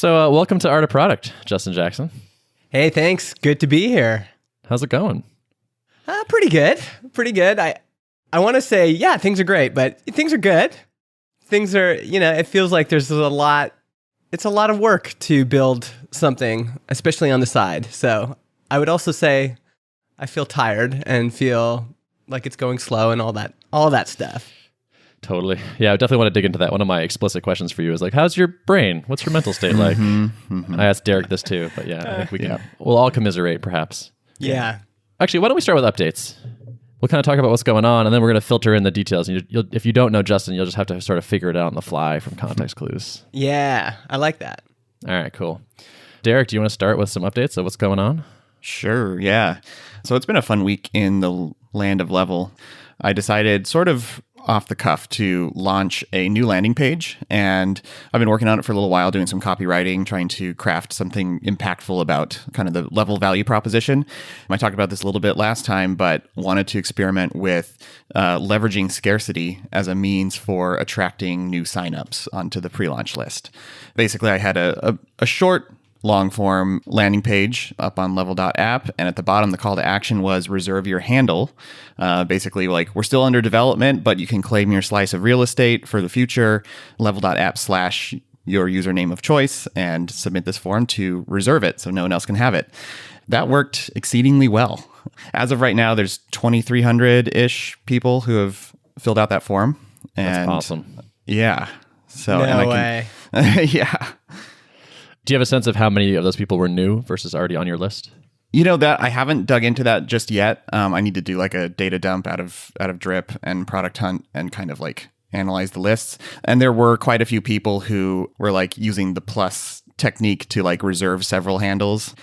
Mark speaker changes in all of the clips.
Speaker 1: So welcome to Art of Product, Justin Jackson.
Speaker 2: Hey, thanks. Good to be here.
Speaker 1: How's it going?
Speaker 2: Pretty good. Pretty good. I want to say, yeah, things are great, but things are good. Things are, it feels like there's it's a lot of work to build something, especially on the side. So I would also say I feel tired and feel like it's going slow and all that stuff.
Speaker 1: Totally. Yeah, I definitely want to dig into that. One of my explicit questions for you is like, how's your brain? What's your mental state like? I asked Derrick this too, but I think we'll all commiserate perhaps.
Speaker 2: Yeah.
Speaker 1: Actually, why don't we start with updates? We'll kind of talk about what's going on, and then we're going to filter in the details. And if you don't know Justin, you'll just have to sort of figure it out on the fly from context clues.
Speaker 2: Yeah, I like that.
Speaker 1: All right, cool. Derrick, do you want to start with some updates of what's going on?
Speaker 3: Sure, yeah. So it's been a fun week in the land of Level. I decided sort of off the cuff to launch a new landing page, and I've been working on it for a little while, doing some copywriting, trying to craft something impactful about kind of the Level value proposition. I talked about this a little bit last time, but wanted to experiment with leveraging scarcity as a means for attracting new signups onto the pre-launch list. Basically, I had a short long form landing page up on level.app. And at the bottom, the call to action was reserve your handle. Basically, like, we're still under development, but you can claim your slice of real estate for the future. Level.app / your username of choice and submit this form to reserve it so no one else can have it. That worked exceedingly well. As of right now, there's 2,300-ish people who have filled out that form.
Speaker 1: And that's awesome.
Speaker 3: Yeah. So,
Speaker 2: no way.
Speaker 3: Yeah.
Speaker 1: Do you have a sense of how many of those people were new versus already on your list?
Speaker 3: That I haven't dug into that just yet. I need to do like a data dump out of Drip and Product Hunt and kind of like analyze the lists. And there were quite a few people who were like using the plus technique to like reserve several handles.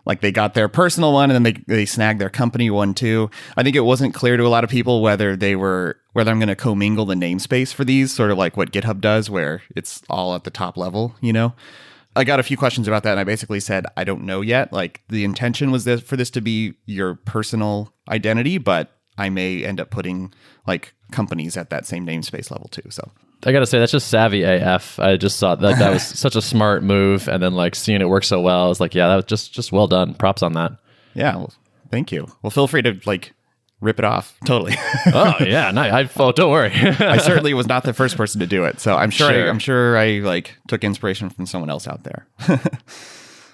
Speaker 3: Like they got their personal one and then they snagged their company one too. I think it wasn't clear to a lot of people whether I'm going to commingle the namespace for these, sort of like what GitHub does, where it's all at the top level, I got a few questions about that, and I basically said, I don't know yet. Like, the intention was for this to be your personal identity, but I may end up putting like companies at that same namespace level too. So
Speaker 1: I got to say, that's just savvy AF. I just thought that was such a smart move, and then like seeing it work so well, I was like, yeah, that was just well done. Props on that.
Speaker 3: Yeah, well, thank you. Well, feel free to like rip it off. Totally.
Speaker 1: Oh yeah, no, don't worry.
Speaker 3: I certainly was not the first person to do it, so I'm sure I like took inspiration from someone else out there.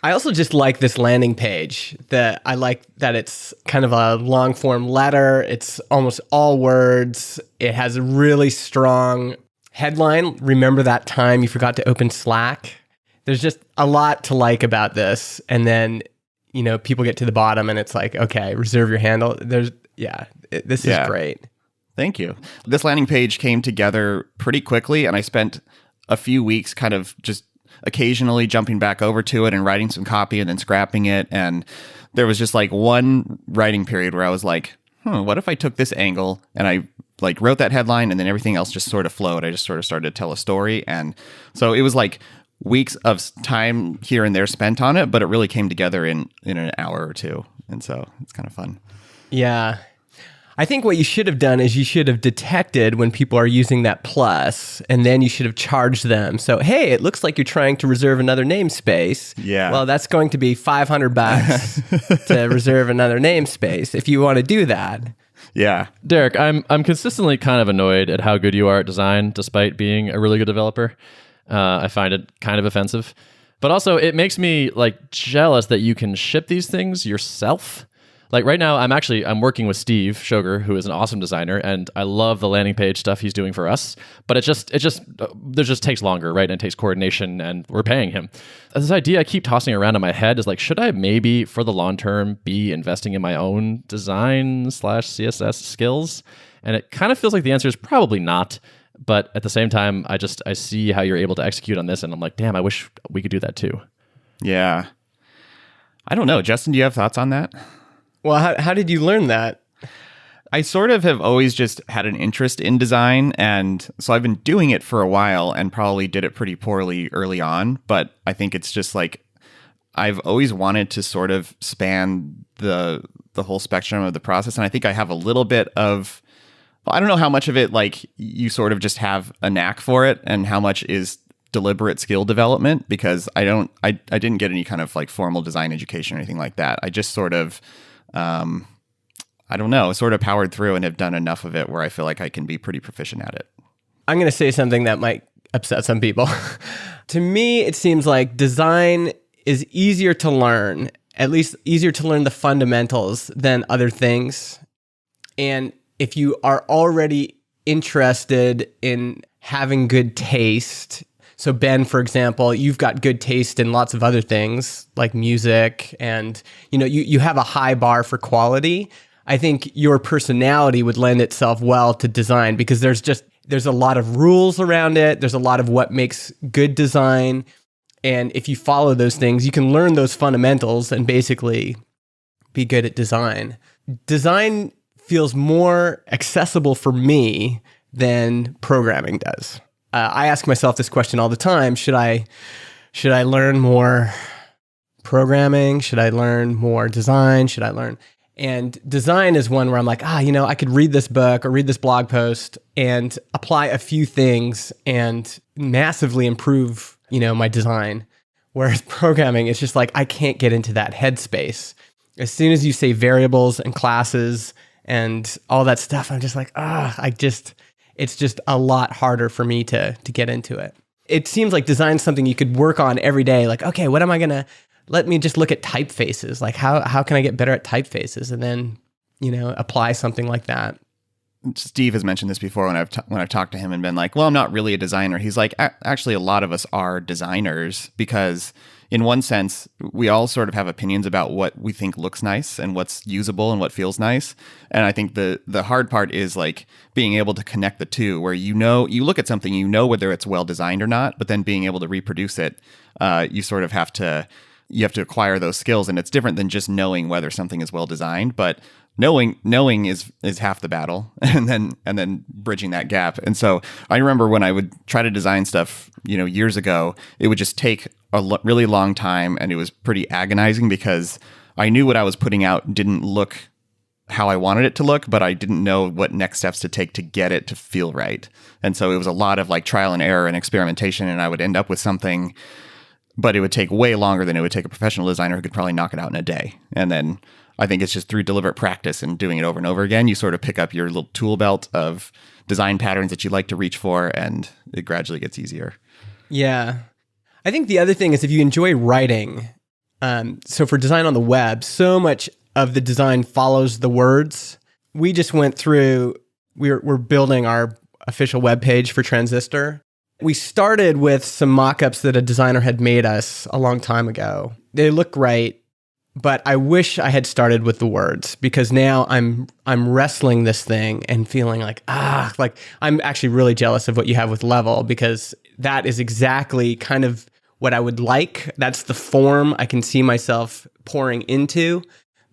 Speaker 2: I also just like this landing page. I like that it's kind of a long form letter. It's almost all words. It has a really strong headline. Remember that time you forgot to open Slack? There's just a lot to like about this. And then, people get to the bottom and it's like, okay, reserve your handle. This is great.
Speaker 3: Thank you. This landing page came together pretty quickly, and I spent a few weeks kind of just occasionally jumping back over to it and writing some copy and then scrapping it. And there was just like one writing period where I was like, what if I took this angle and I like wrote that headline and then everything else just sort of flowed. I just sort of started to tell a story. And so it was like weeks of time here and there spent on it, but it really came together in an hour or two. And so it's kind of fun.
Speaker 2: Yeah. I think what you should have done is you should have detected when people are using that plus, and then you should have charged them. So, hey, it looks like you're trying to reserve another namespace.
Speaker 3: Yeah.
Speaker 2: Well, that's going to be $500 to reserve another namespace if you want to do that.
Speaker 3: Yeah.
Speaker 1: Derrick, I'm consistently kind of annoyed at how good you are at design, despite being a really good developer. I find it kind of offensive. But also, it makes me like jealous that you can ship these things yourself. Like right now, I'm working with Steve Sugar, who is an awesome designer, and I love the landing page stuff he's doing for us. But it just takes longer, right? And it takes coordination, and we're paying him. This idea I keep tossing around in my head is like, should I maybe for the long term be investing in my own design / CSS skills? And it kind of feels like the answer is probably not. But at the same time, I see how you're able to execute on this, and I'm like, damn, I wish we could do that too.
Speaker 3: Yeah. I don't know. Justin, do you have thoughts on that?
Speaker 2: Well, how did you learn that?
Speaker 3: I sort of have always just had an interest in design, and so I've been doing it for a while and probably did it pretty poorly early on, but I think it's just like I've always wanted to sort of span the whole spectrum of the process, and I think I have a little bit of, I don't know how much of it like you sort of just have a knack for it and how much is deliberate skill development because I didn't get any kind of like formal design education or anything like that. I just sort of, I don't know, sort of powered through and have done enough of it where I feel like I can be pretty proficient at it.
Speaker 2: I'm going to say something that might upset some people. To me, it seems like design is easier to learn, at least easier to learn the fundamentals than other things. And if you are already interested in having good taste, so Ben, for example, you've got good taste in lots of other things like music, and you have a high bar for quality. I think your personality would lend itself well to design because there's a lot of rules around it. There's a lot of what makes good design. And if you follow those things, you can learn those fundamentals and basically be good at design. Design feels more accessible for me than programming does. I ask myself this question all the time. Should I learn more programming? Should I learn more design? And design is one where I'm like, I could read this book or read this blog post and apply a few things and massively improve, my design. Whereas programming, it's just like, I can't get into that headspace. As soon as you say variables and classes and all that stuff, I'm just like, it's just a lot harder for me to get into it. It seems like design's something you could work on every day. Like, okay, what am I going to, let me just look at typefaces. Like how can I get better at typefaces? And then, apply something like that.
Speaker 3: Steve has mentioned this before when I've talked to him and been like, well, I'm not really a designer. He's like, actually, a lot of us are designers because in one sense, we all sort of have opinions about what we think looks nice and what's usable and what feels nice. And I think the hard part is like being able to connect the two where you look at something, whether it's well designed or not, but then being able to reproduce it, you sort of have to acquire those skills. And it's different than just knowing whether something is well designed, but knowing is half the battle and then bridging that gap. And so I remember when I would try to design stuff, years ago, it would just take a really long time and it was pretty agonizing because I knew what I was putting out didn't look how I wanted it to look, but I didn't know what next steps to take to get it to feel right. And so it was a lot of like trial and error and experimentation, and I would end up with something, but it would take way longer than it would take a professional designer who could probably knock it out in a day. And then I think it's just through deliberate practice and doing it over and over again, you sort of pick up your little tool belt of design patterns that you like to reach for, and it gradually gets easier.
Speaker 2: Yeah. I think the other thing is if you enjoy writing, so for design on the web, so much of the design follows the words. We just went through, we're building our official web page for Transistor. We started with some mock-ups that a designer had made us a long time ago. They look great, but I wish I had started with the words because now I'm wrestling this thing and feeling like I'm actually really jealous of what you have with Level because that is exactly kind of what I would like. That's the form I can see myself pouring into.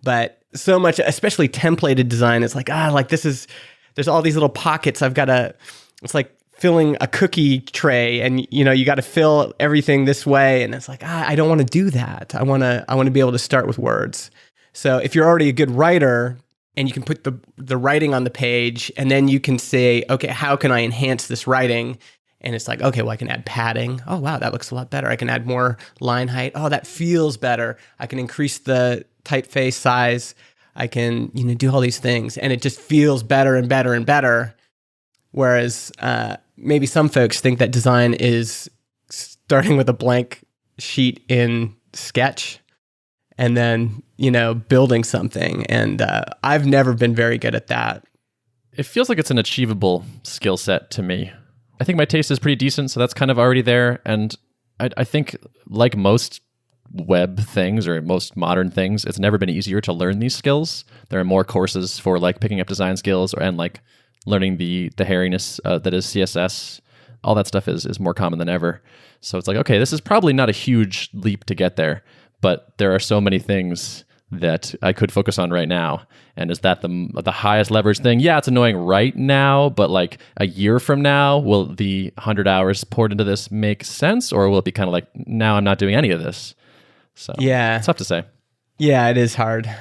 Speaker 2: But so much, especially templated design, it's like, there's all these little pockets it's like filling a cookie tray and, you got to fill everything this way. And it's like, I don't want to do that. I want to be able to start with words. So if you're already a good writer and you can put the writing on the page and then you can say, okay, how can I enhance this writing? And it's like, okay, well, I can add padding. Oh, wow, that looks a lot better. I can add more line height. Oh, that feels better. I can increase the typeface size. I can, do all these things. And it just feels better and better and better. Whereas maybe some folks think that design is starting with a blank sheet in Sketch and then, building something. And I've never been very good at that.
Speaker 1: It feels like it's an achievable skill set to me. I think my taste is pretty decent, so that's kind of already there. And I think like most web things or most modern things, it's never been easier to learn these skills. There are more courses for like picking up design skills and like learning the hairiness that is CSS. All that stuff is more common than ever. So it's like, okay, this is probably not a huge leap to get there, but there are so many things that I could focus on right now. And is that the highest leverage thing? Yeah, it's annoying right now, but like a year from now, will the 100 hours poured into this make sense? Or will it be kind of like, now I'm not doing any of this? So yeah, it's tough to say.
Speaker 2: Yeah, it is hard.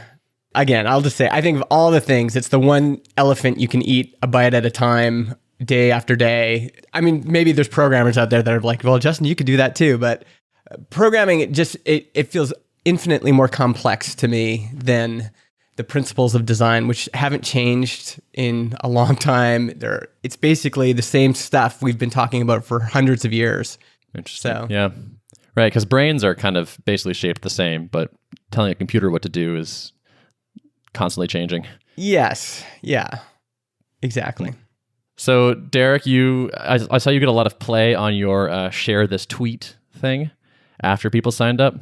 Speaker 2: Again, I'll just say, I think of all the things, it's the one elephant you can eat a bite at a time. day after day. I mean, maybe there's programmers out there that are like, well, Justin, you could do that too. But programming, it feels infinitely more complex to me than the principles of design, which haven't changed in a long time. It's basically the same stuff we've been talking about for hundreds of years.
Speaker 1: Interesting.
Speaker 2: So,
Speaker 1: yeah. Right, because brains are kind of basically shaped the same, but telling a computer what to do is constantly changing.
Speaker 2: Yes. Yeah. Exactly.
Speaker 1: So, Derrick, I saw you get a lot of play on your share this tweet thing after people signed up.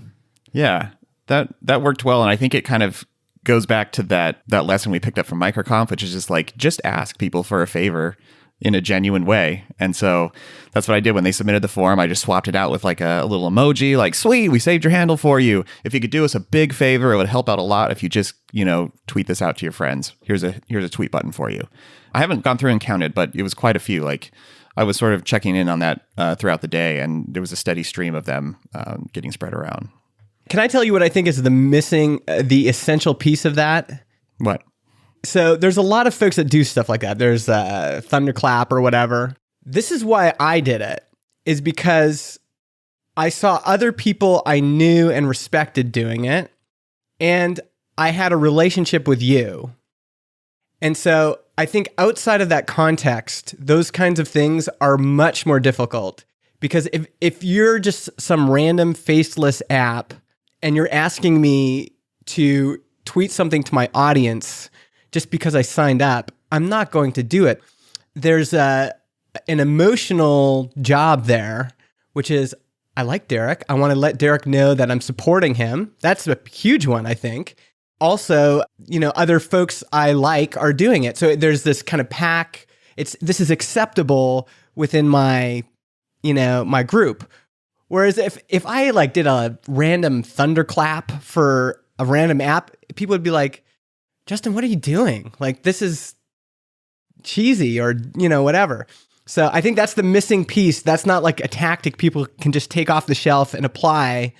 Speaker 3: Yeah, that worked well, and I think it kind of goes back to that lesson we picked up from MicroConf, which is just ask people for a favor in a genuine way. And so that's what I did when they submitted the form. I just swapped it out with like a little emoji, like, sweet, we saved your handle for you. If you could do us a big favor, it would help out a lot if you just, tweet this out to your friends. Here's a tweet button for you. I haven't gone through and counted, but it was quite a few. Like, I was sort of checking in on that throughout the day, and there was a steady stream of them getting spread around.
Speaker 2: Can I tell you what I think is the essential piece of that?
Speaker 3: What?
Speaker 2: So there's a lot of folks that do stuff like that. There's Thunderclap or whatever. This is why I did it, is because I saw other people I knew and respected doing it, and I had a relationship with you. And so I think outside of that context, those kinds of things are much more difficult, because if you're just some random faceless app and you're asking me to tweet something to my audience just because I signed up, I'm not going to do it. There's an emotional job there, which is, I like Derrick. I want to let Derrick know that I'm supporting him. That's a huge one, I think. Also, other folks I like are doing it. So there's this kind of pack. This is acceptable within my group. Whereas if I like did a random thunderclap for a random app, people would be like, Justin, what are you doing? Like, this is cheesy or, whatever. So I think that's the missing piece. That's not like a tactic people can just take off the shelf and apply.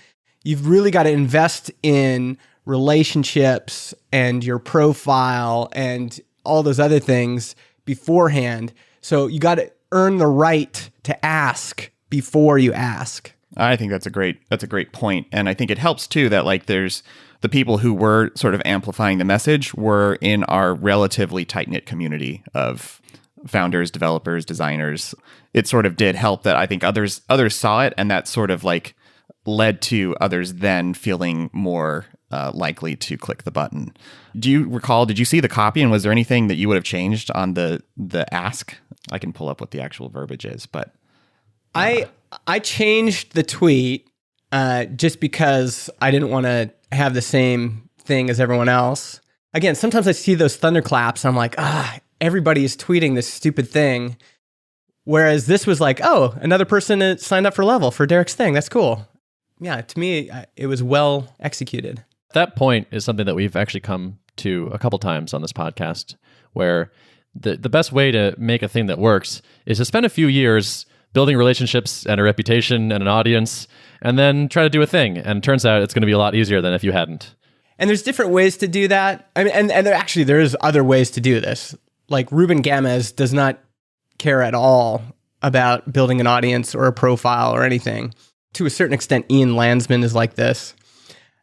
Speaker 2: You've really got to invest in relationships and your profile and all those other things beforehand. So you got to earn the right to ask before you ask.
Speaker 3: I think that's a great point. And I think it helps too that like there's the people who were sort of amplifying the message were in our relatively tight-knit community of founders, developers, designers. It sort of did help that I think others saw it, and that sort of like led to others then feeling more likely to click the button. Do you recall, did you see the copy, and was there anything that you would have changed on the ask? I can pull up what the actual verbiage is, but
Speaker 2: I changed the tweet just because I didn't want to have the same thing as everyone else. Again, sometimes I see those thunderclaps and I'm like, everybody is tweeting this stupid thing. Whereas this was like, oh, another person signed up for Level for Derrick's thing. That's cool. Yeah, to me, it was well executed.
Speaker 1: That point is something that we've actually come to a couple times on this podcast, where the best way to make a thing that works is to spend a few years building relationships and a reputation and an audience, and then try to do a thing. And it turns out it's going to be a lot easier than if you hadn't.
Speaker 2: And there's different ways to do that. I mean, and there is other ways to do this. Like Ruben Gamez does not care at all about building an audience or a profile or anything. To a certain extent, Ian Landsman is like this.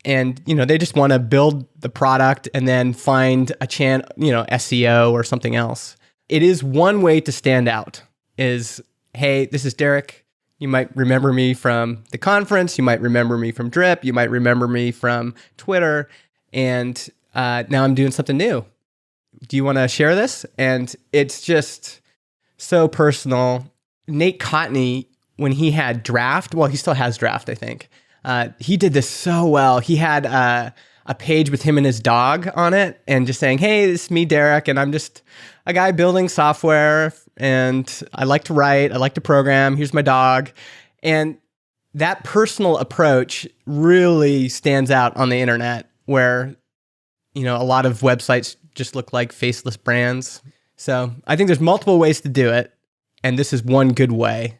Speaker 2: And, they just want to build the product and then find a channel, SEO or something else. It is one way to stand out is, hey, this is Derrick. You might remember me from the conference. You might remember me from Drip. You might remember me from Twitter. And now I'm doing something new. Do you want to share this? And it's just so personal. Nate Cotney, when he had Draft, well, he still has Draft, I think. He did this so well. He had a page with him and his dog on it and just saying, hey, this is me, Derrick, and I'm just a guy building software, and I like to write, I like to program, here's my dog. And that personal approach really stands out on the internet where, a lot of websites just look like faceless brands. So I think there's multiple ways to do it, and this is one good way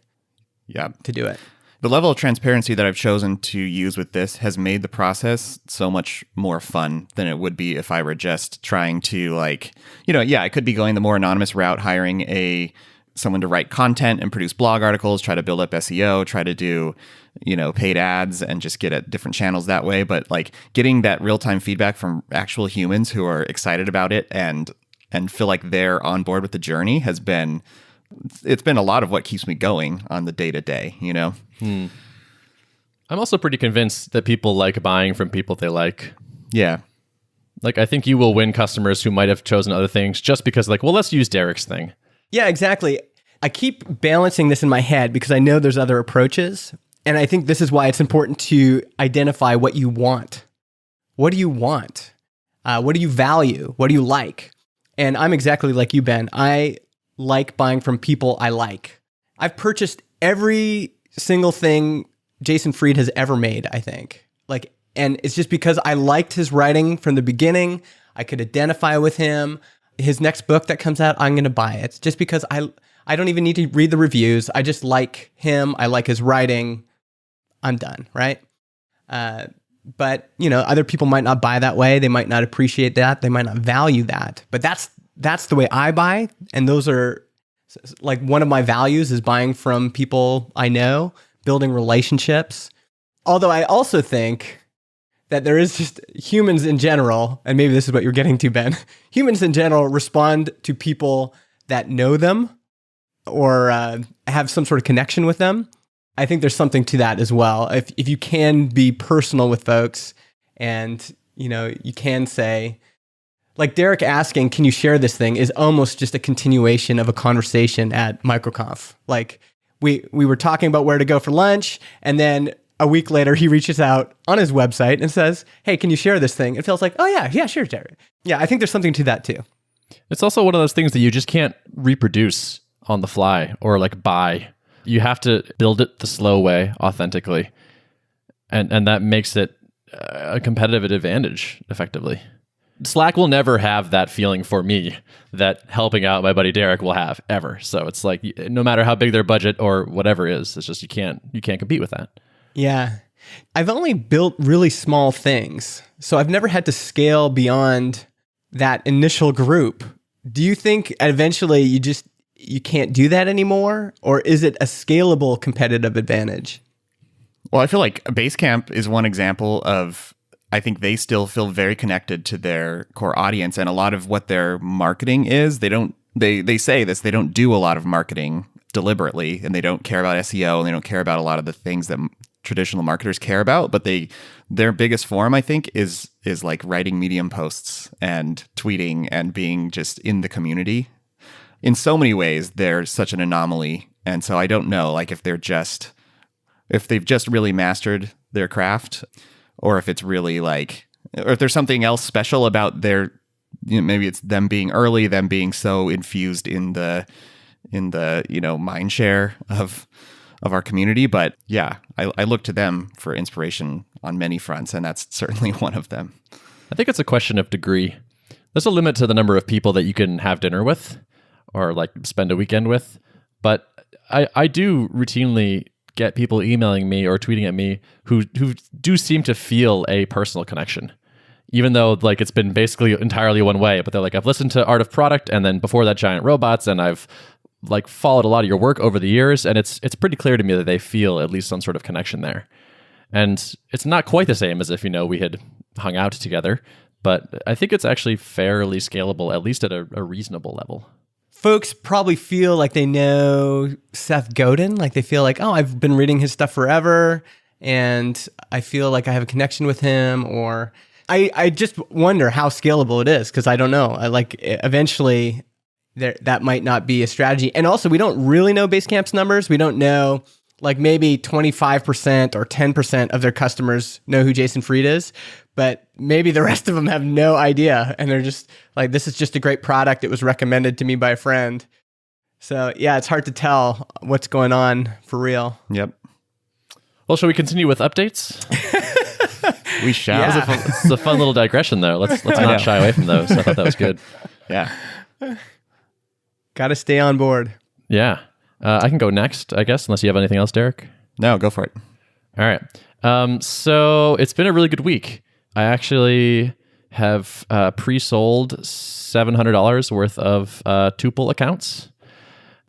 Speaker 2: to do it.
Speaker 3: The level of transparency that I've chosen to use with this has made the process so much more fun than it would be if I were just trying to I could be going the more anonymous route, hiring a someone to write content and produce blog articles, try to build up SEO, try to do, paid ads and just get at different channels that way. But like getting that real-time feedback from actual humans who are excited about it and feel like they're on board with the journey it's been a lot of what keeps me going on the day-to-day,
Speaker 1: I'm also pretty convinced that people like buying from people they like.
Speaker 3: Yeah.
Speaker 1: Like, I think you will win customers who might have chosen other things just because, like, well, let's use Derrick's thing.
Speaker 2: Yeah, exactly. I keep balancing this in my head because I know there's other approaches. And I think this is why it's important to identify what you want. What do you want? What do you value? What do you like? And I'm exactly like you, Ben. I like buying from people I like. I've purchased every single thing Jason Fried has ever made, I think. And it's just because I liked his writing from the beginning. I could identify with him. His next book that comes out, I'm going to buy it. It's just because I don't even need to read the reviews. I just like him. I like his writing. I'm done, right? But, other people might not buy that way. They might not appreciate that. They might not value that. But that's the way I buy. And those are, like, one of my values is buying from people I know, building relationships. Although I also think that there is just humans in general, and maybe this is what you're getting to, Ben. Humans in general respond to people that know them or have some sort of connection with them. I think there's something to that as well. If you can be personal with folks and, you can say, like Derrick asking, can you share this thing is almost just a continuation of a conversation at MicroConf. Like we were talking about where to go for lunch, and then a week later, he reaches out on his website and says, hey, can you share this thing? It feels like, oh, yeah, sure, Derrick. Yeah, I think there's something to that, too.
Speaker 1: It's also one of those things that you just can't reproduce on the fly or like buy. You have to build it the slow way, authentically. And that makes it a competitive advantage, effectively. Slack will never have that feeling for me that helping out my buddy Derrick will have, ever. So it's like, no matter how big their budget or whatever is, it's just you can't compete with that.
Speaker 2: Yeah. I've only built really small things, so I've never had to scale beyond that initial group. Do you think eventually you can't do that anymore? Or is it a scalable competitive advantage?
Speaker 3: Well, I feel like Basecamp is one example of, I think they still feel very connected to their core audience, and a lot of what their marketing is, they say this, they don't do a lot of marketing deliberately, and they don't care about SEO, and they don't care about a lot of the things that traditional marketers care about, but their biggest form, I think, is like writing Medium posts and tweeting and being just in the community. In so many ways, they're such an anomaly. And so I don't know, like, if they've just really mastered their craft, or if it's really like, or if there's something else special about their, maybe it's them being early, them being so infused in the mind share of our community. But yeah, I look to them for inspiration on many fronts, and that's certainly one of them.
Speaker 1: I think it's a question of degree. There's a limit to the number of people that you can have dinner with or like spend a weekend with. But I do routinely get people emailing me or tweeting at me who do seem to feel a personal connection, even though like it's been basically entirely one way. But they're like, I've listened to Art of Product, and then before that, Giant Robots, and I've like followed a lot of your work over the years, and it's pretty clear to me that they feel at least some sort of connection there. And it's not quite the same as if, we had hung out together, but I think it's actually fairly scalable, at least at a reasonable level.
Speaker 2: Folks probably feel like they know Seth Godin, like they feel like, oh, I've been reading his stuff forever, and I feel like I have a connection with him, or I just wonder how scalable it is, because I don't know. Eventually that might not be a strategy. And also, we don't really know Basecamp's numbers. We don't know, like maybe 25% or 10% of their customers know who Jason Fried is, but maybe the rest of them have no idea. And they're just like, this is just a great product. It was recommended to me by a friend. So yeah, it's hard to tell what's going on for real.
Speaker 3: Yep.
Speaker 1: Well, shall we continue with updates?
Speaker 3: We shall.
Speaker 2: Yeah.
Speaker 1: It's a fun little digression, though. Let's not shy away from those. I thought that was good.
Speaker 3: Yeah.
Speaker 2: Got to stay on board.
Speaker 1: Yeah. I can go next, I guess, unless you have anything else, Derrick.
Speaker 3: No, go for it.
Speaker 1: All right. So it's been a really good week. I actually have pre-sold $700 worth of Tuple accounts.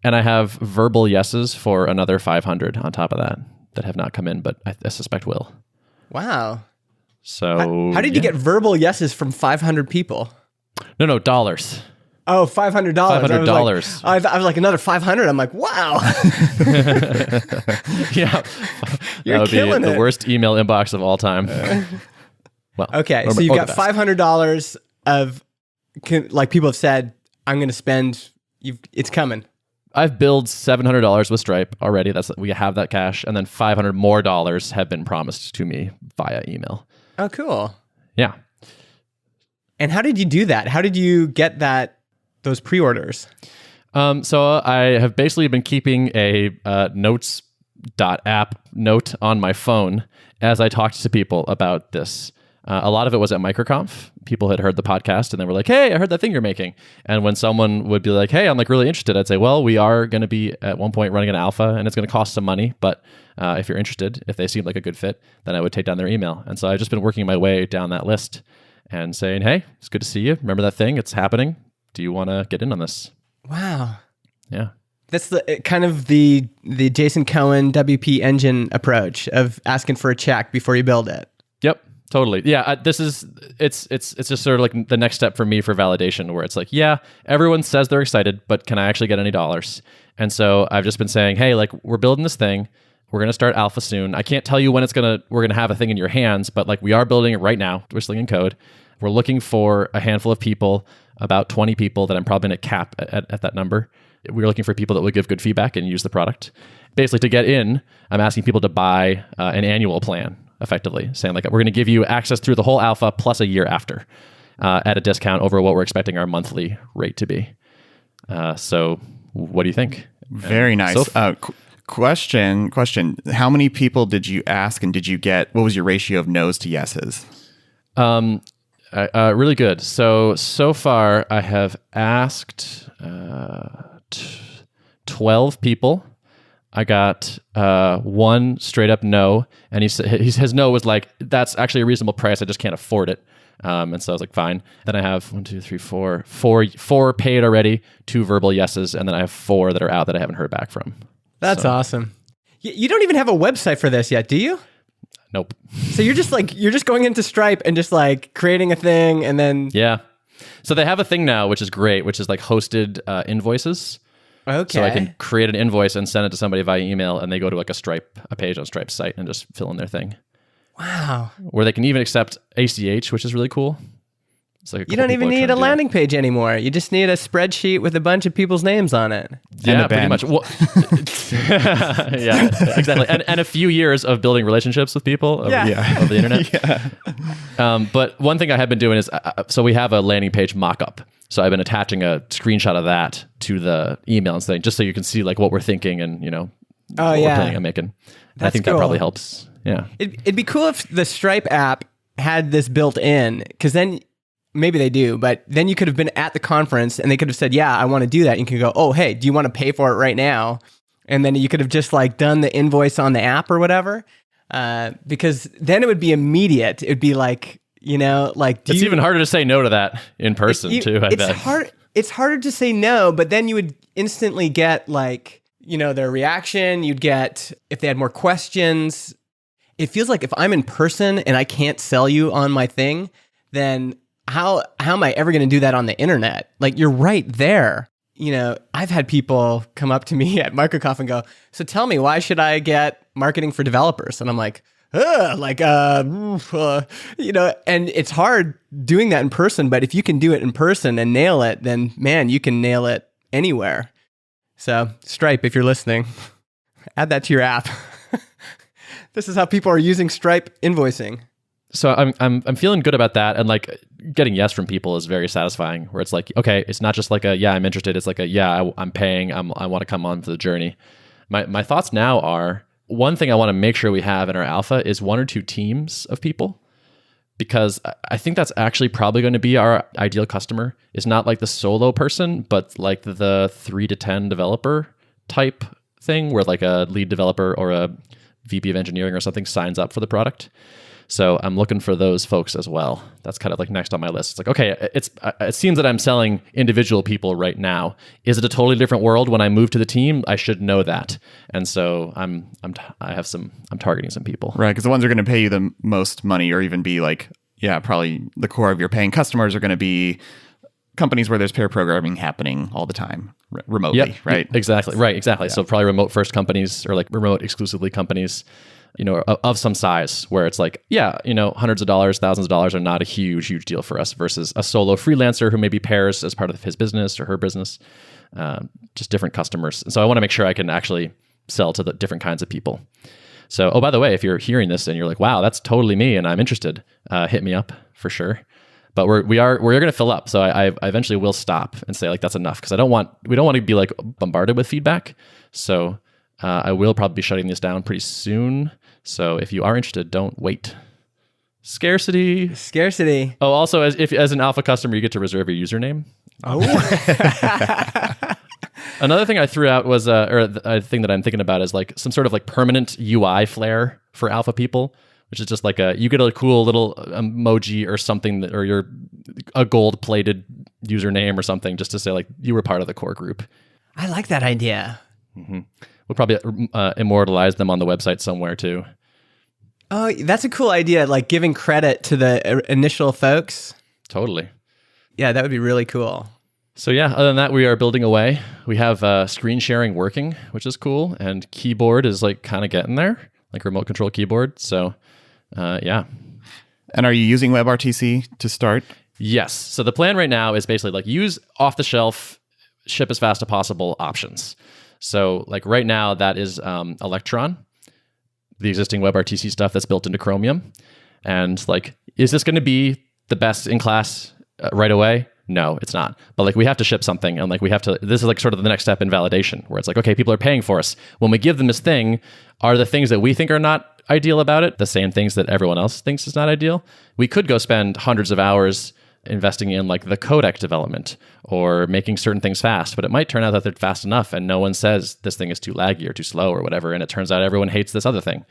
Speaker 1: And I have verbal yeses for another 500 on top of that have not come in, but I suspect will.
Speaker 2: Wow.
Speaker 1: So
Speaker 2: how did you get verbal yeses from 500 people?
Speaker 1: No, dollars.
Speaker 2: Oh, $500.
Speaker 1: $500.
Speaker 2: I was like, another 500. I'm like, wow.
Speaker 1: Yeah.
Speaker 2: You're
Speaker 1: that would
Speaker 2: killing
Speaker 1: be
Speaker 2: it.
Speaker 1: the worst email inbox of all time. Well,
Speaker 2: Okay, so you've got $500 of, like, people have said, I'm going to spend, it's coming.
Speaker 1: I've billed $700 with Stripe already. We have that cash. And then $500 more have been promised to me via email.
Speaker 2: Oh, cool.
Speaker 1: Yeah.
Speaker 2: And how did you do that? How did you get those pre-orders?
Speaker 1: So I have basically been keeping a notes.app note on my phone as I talked to people about this. A lot of it was at MicroConf. People had heard the podcast and they were like, hey, I heard that thing you're making. And when someone would be like, hey, I'm like really interested, I'd say, well, we are going to be at one point running an alpha and it's going to cost some money. But if you're interested, if they seem like a good fit, then I would take down their email. And so I've just been working my way down that list and saying, hey, it's good to see you. Remember that thing? It's happening. Do you want to get in on this?
Speaker 2: Wow.
Speaker 1: Yeah. That's
Speaker 2: the kind of the Jason Cohen WP Engine approach of asking for a check before you build it.
Speaker 1: Yep. Totally. Yeah. It's just sort of like the next step for me for validation where it's like, yeah, everyone says they're excited, but can I actually get any dollars? And so I've just been saying, hey, like we're building this thing. We're going to start alpha soon. I can't tell you when we're going to have a thing in your hands, but like we are building it right now. We're slinging code. We're looking for a handful of people, about 20 people that I'm probably going to cap at that number. We're looking for people that will give good feedback and use the product. Basically, to get in, I'm asking people to buy an annual plan, effectively, saying like, we're going to give you access through the whole alpha plus a year after at a discount over what we're expecting our monthly rate to be. So what do you think?
Speaker 3: Very nice. Question. How many people did you ask and did you get? What was your ratio of no's to yeses?
Speaker 1: Really good. So far I have asked 12 people. I got one straight up no, and his no was like, that's actually a reasonable price. I just can't afford it. And so I was like, fine. Then I have 4 paid already, 2 verbal yeses, and then I have 4 that are out that I haven't heard back from.
Speaker 2: That's awesome. You don't even have a website for this yet, do you?
Speaker 1: Nope.
Speaker 2: So you're just going into Stripe and just like creating a thing and then...
Speaker 1: Yeah. So they have a thing now, which is great, which is like hosted invoices.
Speaker 2: Okay.
Speaker 1: So I can create an invoice and send it to somebody via email, and they go to like a page on Stripe's site and just fill in their thing.
Speaker 2: Wow.
Speaker 1: Where they can even accept ACH, which is really cool. It's like
Speaker 2: you don't even need a landing page anymore. You just need a spreadsheet with a bunch of people's names on it.
Speaker 1: Yeah, pretty much. Well, yeah, exactly. And a few years of building relationships with people over the internet. But one thing I have been doing is, so we have a landing page mock-up. So I've been attaching a screenshot of that to the email and saying, just so you can see like what we're thinking and, what we're planning on making. I think that probably helps. Yeah.
Speaker 2: It'd be cool if the Stripe app had this built in, because then maybe they do, but then you could have been at the conference and they could have said, yeah, I want to do that. You can go, oh, hey, do you want to pay for it right now? And then you could have just like done the invoice on the app or whatever, because then it would be immediate. It would be like, it's
Speaker 1: even harder to say no to that in person too, I bet.
Speaker 2: It's harder to say no, but then you would instantly get like, their reaction. You'd get, if they had more questions. It feels like if I'm in person and I can't sell you on my thing, then how am I ever going to do that on the internet? Like, you're right there. I've had people come up to me at MicroConf and go, so tell me, why should I get marketing for developers? And I'm like, and it's hard doing that in person, but if you can do it in person and nail it, then man, you can nail it anywhere. So Stripe, if you're listening, add that to your app. This is how people are using Stripe invoicing.
Speaker 1: So I'm feeling good about that, and like getting yes from people is very satisfying. Where it's like, okay, it's not just like a yeah, I'm interested. It's like a yeah, I'm paying. I want to come on to the journey. My thoughts now are, one thing I want to make sure we have in our alpha is 1 or 2 teams of people, because I think that's actually probably going to be our ideal customer. It's not like the solo person, but like the 3 to 10 developer type thing, where like a lead developer or a VP of engineering or something signs up for the product. So I'm looking for those folks as well. That's kind of like next on my list. It's like, okay, it seems that I'm selling individual people right now. Is it a totally different world when I move to the team? I should know that. And so I'm targeting some people.
Speaker 3: Right, because the ones who are going to pay you the most money, or even be like, yeah, probably the core of your paying customers, are going to be companies where there's pair programming happening all the time remotely,
Speaker 1: Yep,
Speaker 3: right?
Speaker 1: Exactly. Right. Exactly.
Speaker 3: Yeah.
Speaker 1: So probably remote first companies, or like remote exclusively companies, of some size, where it's like, yeah, hundreds of dollars, thousands of dollars are not a huge deal for us, versus a solo freelancer who maybe pairs as part of his business or her business, just different customers. And so I want to make sure I can actually sell to the different kinds of people. So, oh, by the way, if you're hearing this and you're like, wow, that's totally me and I'm interested, hit me up for sure. But we're going to fill up. So I eventually will stop and say, like, that's enough, because we don't want to be like bombarded with feedback. So I will probably be shutting this down pretty soon. So if you are interested, don't wait. Scarcity. Oh, also, as an alpha customer, you get to reserve your username.
Speaker 2: Oh.
Speaker 1: Another thing I threw out was, a thing that I'm thinking about is like some sort of like permanent UI flair for alpha people, which is just like you get a cool little emoji or something, or a gold plated username or something, just to say like you were part of the core group.
Speaker 2: I like that idea.
Speaker 1: Mm-hmm. We'll probably immortalize them on the website somewhere too.
Speaker 2: Oh, that's a cool idea. Like giving credit to the initial folks.
Speaker 1: Totally.
Speaker 2: Yeah, that would be really cool.
Speaker 1: So yeah, other than that, we are building away. We have screen sharing working, which is cool. And keyboard is like kind of getting there, like remote control keyboard. So yeah.
Speaker 3: And are you using WebRTC to start?
Speaker 1: Yes. So the plan right now is basically like use off the shelf, ship as fast as possible options. So like right now that is Electron, the existing WebRTC stuff that's built into Chromium. And like, is this going to be the best in class right away? No, it's not. But like we have to ship something, and like this is like sort of the next step in validation, where it's like, okay, people are paying for us. When we give them this thing, are the things that we think are not ideal about it the same things that everyone else thinks is not ideal? We could go spend hundreds of hours investing in like the codec development or making certain things fast, but it might turn out that they're fast enough and no one says this thing is too laggy or too slow or whatever, and it turns out everyone hates this other thing.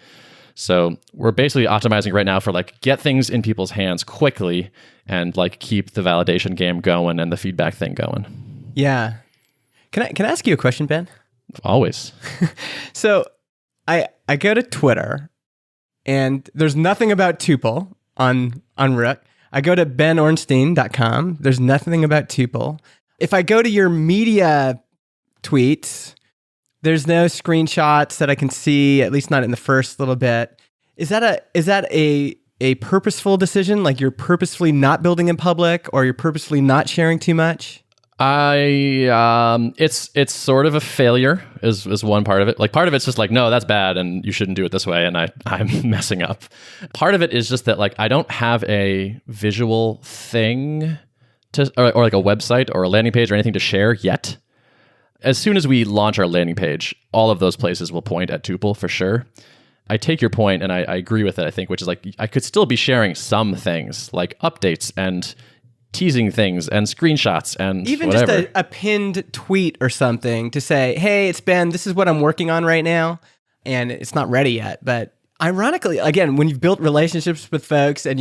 Speaker 1: So we're basically optimizing right now for like get things in people's hands quickly and like keep the validation game going and the feedback thing going.
Speaker 2: Yeah. Can I ask you a question, Ben?
Speaker 1: Always.
Speaker 2: So I go to Twitter and there's nothing about Tuple on Rook. I go to benornstein.com. There's nothing about Tuple. If I go to your media tweets, there's no screenshots that I can see, at least not in the first little bit. Is that a purposeful decision? Like you're purposefully not building in public, or you're purposefully not sharing too much?
Speaker 1: It's sort of a failure is one part of it. Like part of it's just like, no, that's bad and you shouldn't do it this way, and I'm messing up. Part of it is just that like I don't have a visual thing or like a website or a landing page or anything to share yet. As soon as we launch our landing page, all of those places will point at Tuple for sure. I take your point and I agree with it, I think, which is like I could still be sharing some things like updates and teasing things and screenshots and
Speaker 2: even
Speaker 1: whatever.
Speaker 2: Just a pinned tweet or something to say, hey, it's Ben, this is what I'm working on right now. And it's not ready yet. But ironically, again, when you've built relationships with folks and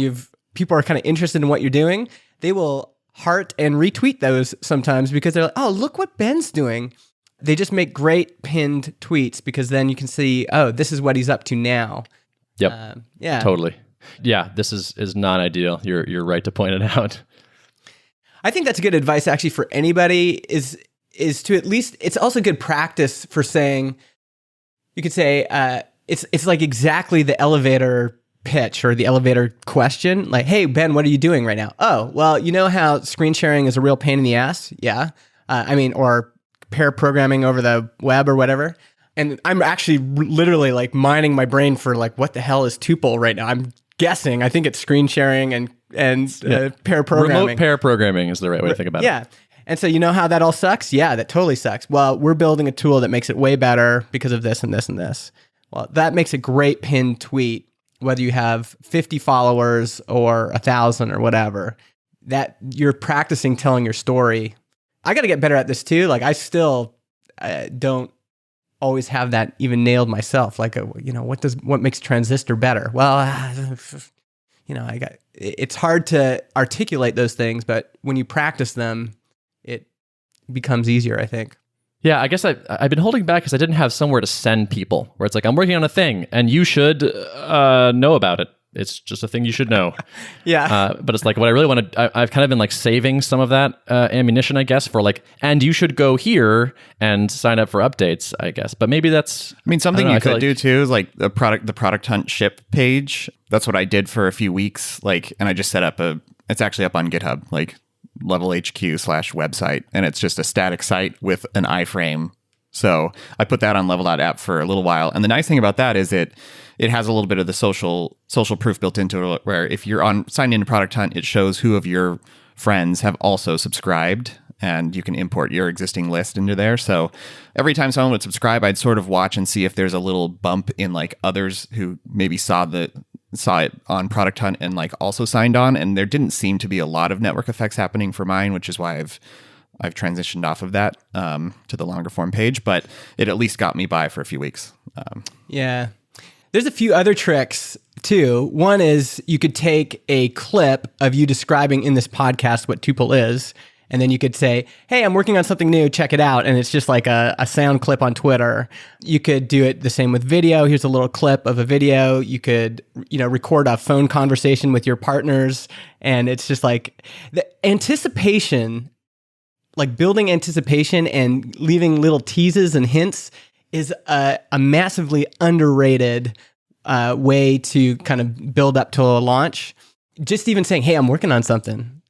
Speaker 2: people are kind of interested in what you're doing, they will heart and retweet those sometimes because they're like, oh, look what Ben's doing. They just make great pinned tweets because then you can see, oh, this is what he's up to now.
Speaker 1: Yep.
Speaker 2: Yeah.
Speaker 1: Totally. Yeah, this is not ideal. You're right to point it out.
Speaker 2: I think that's good advice actually for anybody is to at least, it's also good practice for saying, you could say, it's like exactly the elevator pitch or the elevator question. Like, hey, Ben, what are you doing right now? Oh, well, you know how screen sharing is a real pain in the ass? Yeah. Or pair programming over the web or whatever. And I'm actually literally like mining my brain for like, what the hell is Tuple right now? I'm guessing. I think it's screen sharing and pair programming.
Speaker 1: Remote pair programming is the right way to think about it.
Speaker 2: Yeah. And so you know how that all sucks? Yeah, that totally sucks. Well, we're building a tool that makes it way better because of this and this and this. Well, that makes a great pinned tweet, whether you have 50 followers or 1,000 or whatever, that you're practicing telling your story. I got to get better at this too. Like I still don't always have that even nailed myself. Like, what makes Transistor better? Well, it's hard to articulate those things, but when you practice them, it becomes easier, I think.
Speaker 1: Yeah, I guess I've been holding back because I didn't have somewhere to send people where it's like, I'm working on a thing and you should know about it. It's just a thing you should know.
Speaker 2: Yeah.
Speaker 1: But it's like what I really want to, I've kind of been like saving some of that ammunition, I guess, for like, and you should go here and sign up for updates, I guess. But maybe that's...
Speaker 3: I mean, something
Speaker 1: I
Speaker 3: you
Speaker 1: feel
Speaker 3: could do too is like the product hunt ship page. That's what I did for a few weeks. Like, and I just set up it's actually up on GitHub, like Level HQ/website. And it's just a static site with an iframe. So I put that on level.app for a little while. And the nice thing about that is it has a little bit of the social proof built into it, where if you're signed into Product Hunt, it shows who of your friends have also subscribed, and you can import your existing list into there. So every time someone would subscribe, I'd sort of watch and see if there's a little bump in like others who maybe saw it on Product Hunt and like also signed on. And there didn't seem to be a lot of network effects happening for mine, which is why I've transitioned off of that to the longer form page, but it at least got me by for a few weeks.
Speaker 2: Yeah. There's a few other tricks too. One is you could take a clip of you describing in this podcast what Tuple is, and then you could say, hey, I'm working on something new, check it out. And it's just like a sound clip on Twitter. You could do it the same with video. Here's a little clip of a video. You could, record a phone conversation with your partners. And it's just like the anticipation, like building anticipation and leaving little teases and hints is a massively underrated way to kind of build up to a launch. Just even saying, "Hey, I'm working on something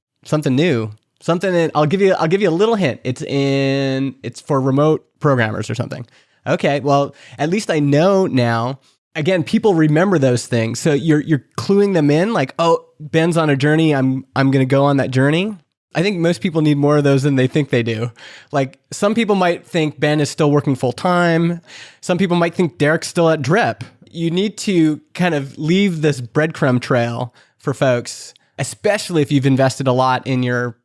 Speaker 2: new, and I'll give you a little hint. It's for remote programmers or something." Okay, well, at least I know now. Again, people remember those things, so you're cluing them in. Like, oh, Ben's on a journey. I'm going to go on that journey. I think most people need more of those than they think they do. Like, some people might think Ben is still working full time. Some people might think Derrick's still at Drip. You need to kind of leave this breadcrumb trail for folks, especially if you've invested a lot in your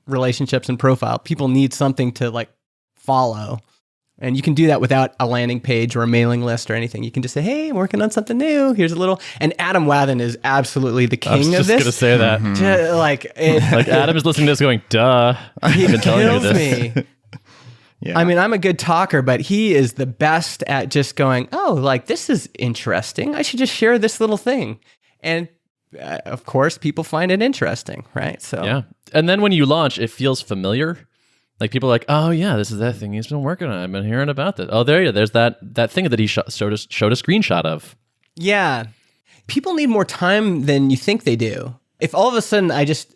Speaker 2: relationships and profile. People need something to like follow. And you can do that without a landing page or a mailing list or anything. You can just say, hey, I'm working on something new. Here's a little... And Adam Wathan is absolutely the king of this.
Speaker 1: I was just going to say that.
Speaker 2: Mm-hmm. Like
Speaker 1: Adam is listening to this going, duh.
Speaker 2: He
Speaker 1: I've been telling you
Speaker 2: kills
Speaker 1: this.
Speaker 2: me.
Speaker 3: Yeah.
Speaker 2: I mean, I'm a good talker, but he is the best at just going, oh, like, this is interesting. I should just share this little thing. And of course, people find it interesting, right? So
Speaker 1: yeah. And then when you launch, it feels familiar. Like people are like, oh yeah, this is that thing he's been working on. I've been hearing about this. Oh, there's that thing that he showed a screenshot of. Yeah.
Speaker 2: People need more time than you think they do. If all of a sudden I just,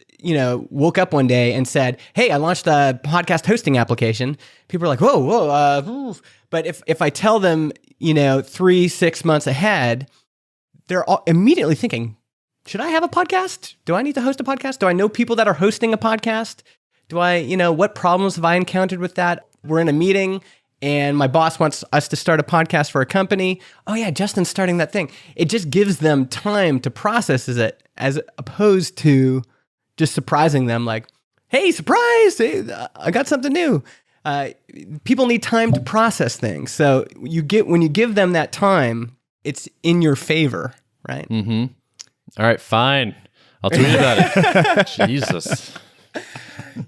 Speaker 2: woke up one day and said, hey, I launched a podcast hosting application, people are like, whoa. But if I tell them, 3-6 months ahead, they're all immediately thinking, should I have a podcast? Do I need to host a podcast? Do I know people that are hosting a podcast? Do I, what problems have I encountered with that? We're in a meeting and my boss wants us to start a podcast for a company. Oh yeah, Justin's starting that thing. It just gives them time to process it as opposed to just surprising them like, hey, surprise, hey, I got something new. People need time to process things. So when you give them that time, it's in your favor, right?
Speaker 1: Mm-hmm. All right, fine. I'll tweet about it. Jesus.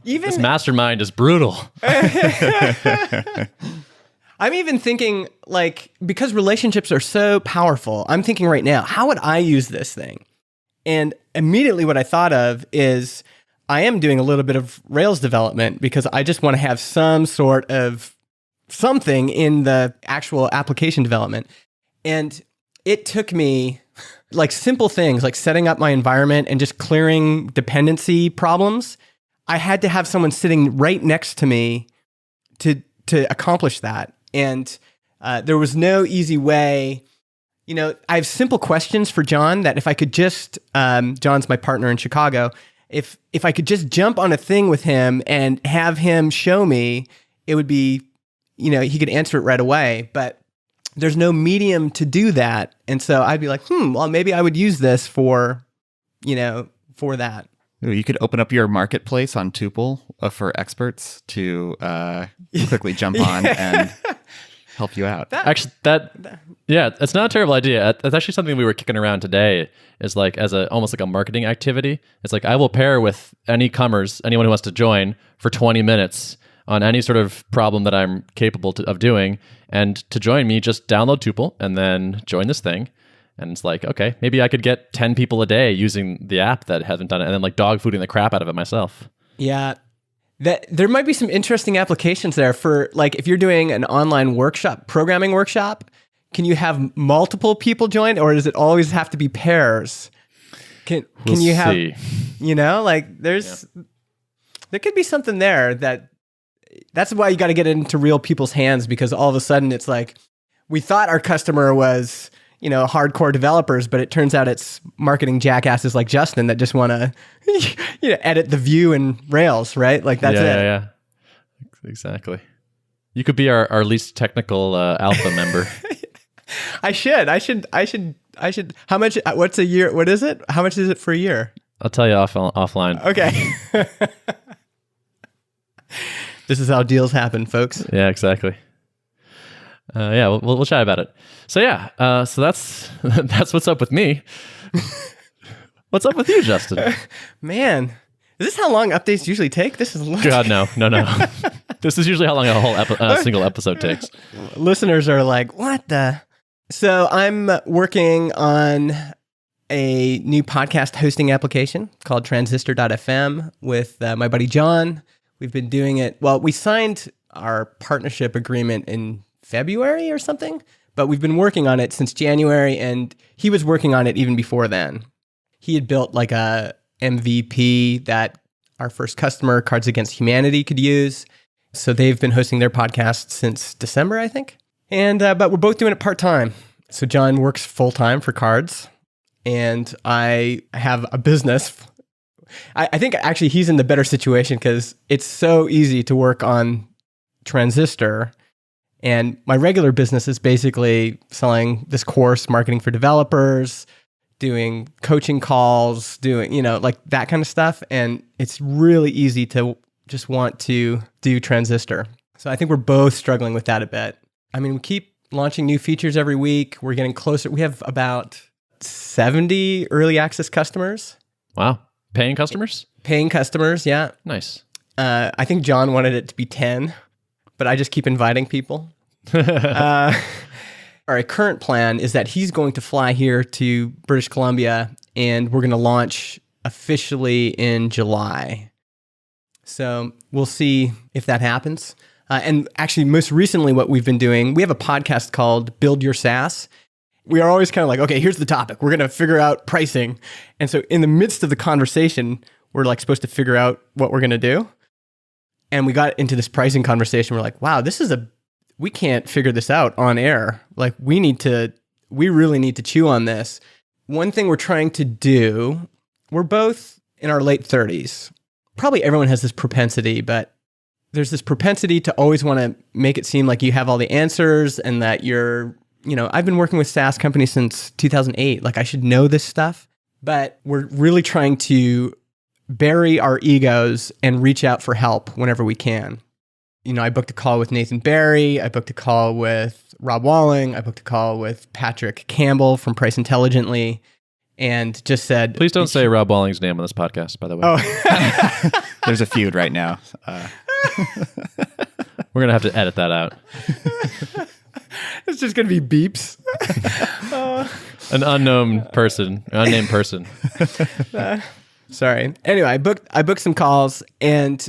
Speaker 1: This mastermind is brutal.
Speaker 2: I'm even thinking, like, because relationships are so powerful, I'm thinking right now, how would I use this thing? And immediately what I thought of is I am doing a little bit of Rails development because I just want to have some sort of something in the actual application development. And it took me like simple things like setting up my environment and just clearing dependency problems. I had to have someone sitting right next to me to accomplish that. And there was no easy way. I have simple questions for John that if I could just, John's my partner in Chicago, if I could just jump on a thing with him and have him show me, it would be, he could answer it right away. But there's no medium to do that. And so I'd be like, well, maybe I would use this for that.
Speaker 3: You could open up your marketplace on Tuple for experts to quickly jump on and help you out.
Speaker 1: Actually, it's not a terrible idea. That's actually something we were kicking around today. Is like as almost like a marketing activity. It's like I will pair with anyone who wants to join for 20 minutes on any sort of problem that I'm capable of doing. And to join me, just download Tuple and then join this thing. And it's like, okay, maybe I could get 10 people a day using the app that haven't done it, and then like dog fooding the crap out of it myself.
Speaker 2: Yeah. There might be some interesting applications there for like if you're doing an online workshop, programming workshop, can you have multiple people join, or does it always have to be pairs? Can you have, like there could be something there that's why you got to get it into real people's hands, because all of a sudden it's like, we thought our customer was, hardcore developers, but it turns out it's marketing jackasses like Justin that just want to, edit the view and Rails, right? Like that's it. Yeah.
Speaker 1: Exactly. You could be our least technical alpha member.
Speaker 2: I should. How much? What's a year? What is it? How much is it for a year?
Speaker 1: I'll tell you offline.
Speaker 2: Okay. This is how deals happen, folks.
Speaker 1: Yeah, exactly. We'll chat about it. So so that's what's up with me. What's up with you, Justin?
Speaker 2: Man, is this how long updates usually take? This is long.
Speaker 1: God, no. This is usually how long a whole single episode takes.
Speaker 2: Listeners are like, what the? So I'm working on a new podcast hosting application called Transistor.fm with my buddy John. We've been doing it. Well, we signed our partnership agreement in February or something, but we've been working on it since January, and he was working on it even before then. He had built like a MVP that our first customer, Cards Against Humanity, could use. So they've been hosting their podcast since December, I think. And but we're both doing it part-time. So John works full-time for Cards, and I have a business. I think actually he's in the better situation because it's so easy to work on Transistor. And my regular business is basically selling this course, marketing for developers, doing coaching calls, doing, like that kind of stuff. And it's really easy to just want to do Transistor. So I think we're both struggling with that a bit. I mean, we keep launching new features every week. We're getting closer. We have about 70 early access customers.
Speaker 1: Wow. Paying customers?
Speaker 2: Paying customers, yeah.
Speaker 1: Nice.
Speaker 2: I think John wanted it to be 10, but I just keep inviting people. Our current plan is that he's going to fly here to British Columbia, and we're going to launch officially in July. So we'll see if that happens. And actually, most recently, what we've been doing, we have a podcast called Build Your SaaS. We are always kind of like, okay, here's the topic. We're going to figure out pricing. And so in the midst of the conversation, we're like supposed to figure out what we're going to do. And we got into this pricing conversation. We're like, wow, we can't figure this out on air. Like we really need to chew on this. One thing we're trying to do, we're both in our late 30s. Probably everyone has this propensity, but there's this propensity to always want to make it seem like you have all the answers and that you're, I've been working with SaaS companies since 2008. Like I should know this stuff, but we're really trying to bury our egos and reach out for help whenever we can. I booked a call with Nathan Barry. I booked a call with Rob Walling. I booked a call with Patrick Campbell from Price Intelligently, and just said...
Speaker 1: Please don't say Rob Walling's name on this podcast, by the way.
Speaker 3: Oh. There's a feud right now.
Speaker 1: We're going to have to edit that out.
Speaker 2: It's just going to be beeps.
Speaker 1: An unnamed person.
Speaker 2: Sorry. Anyway, I booked some calls, and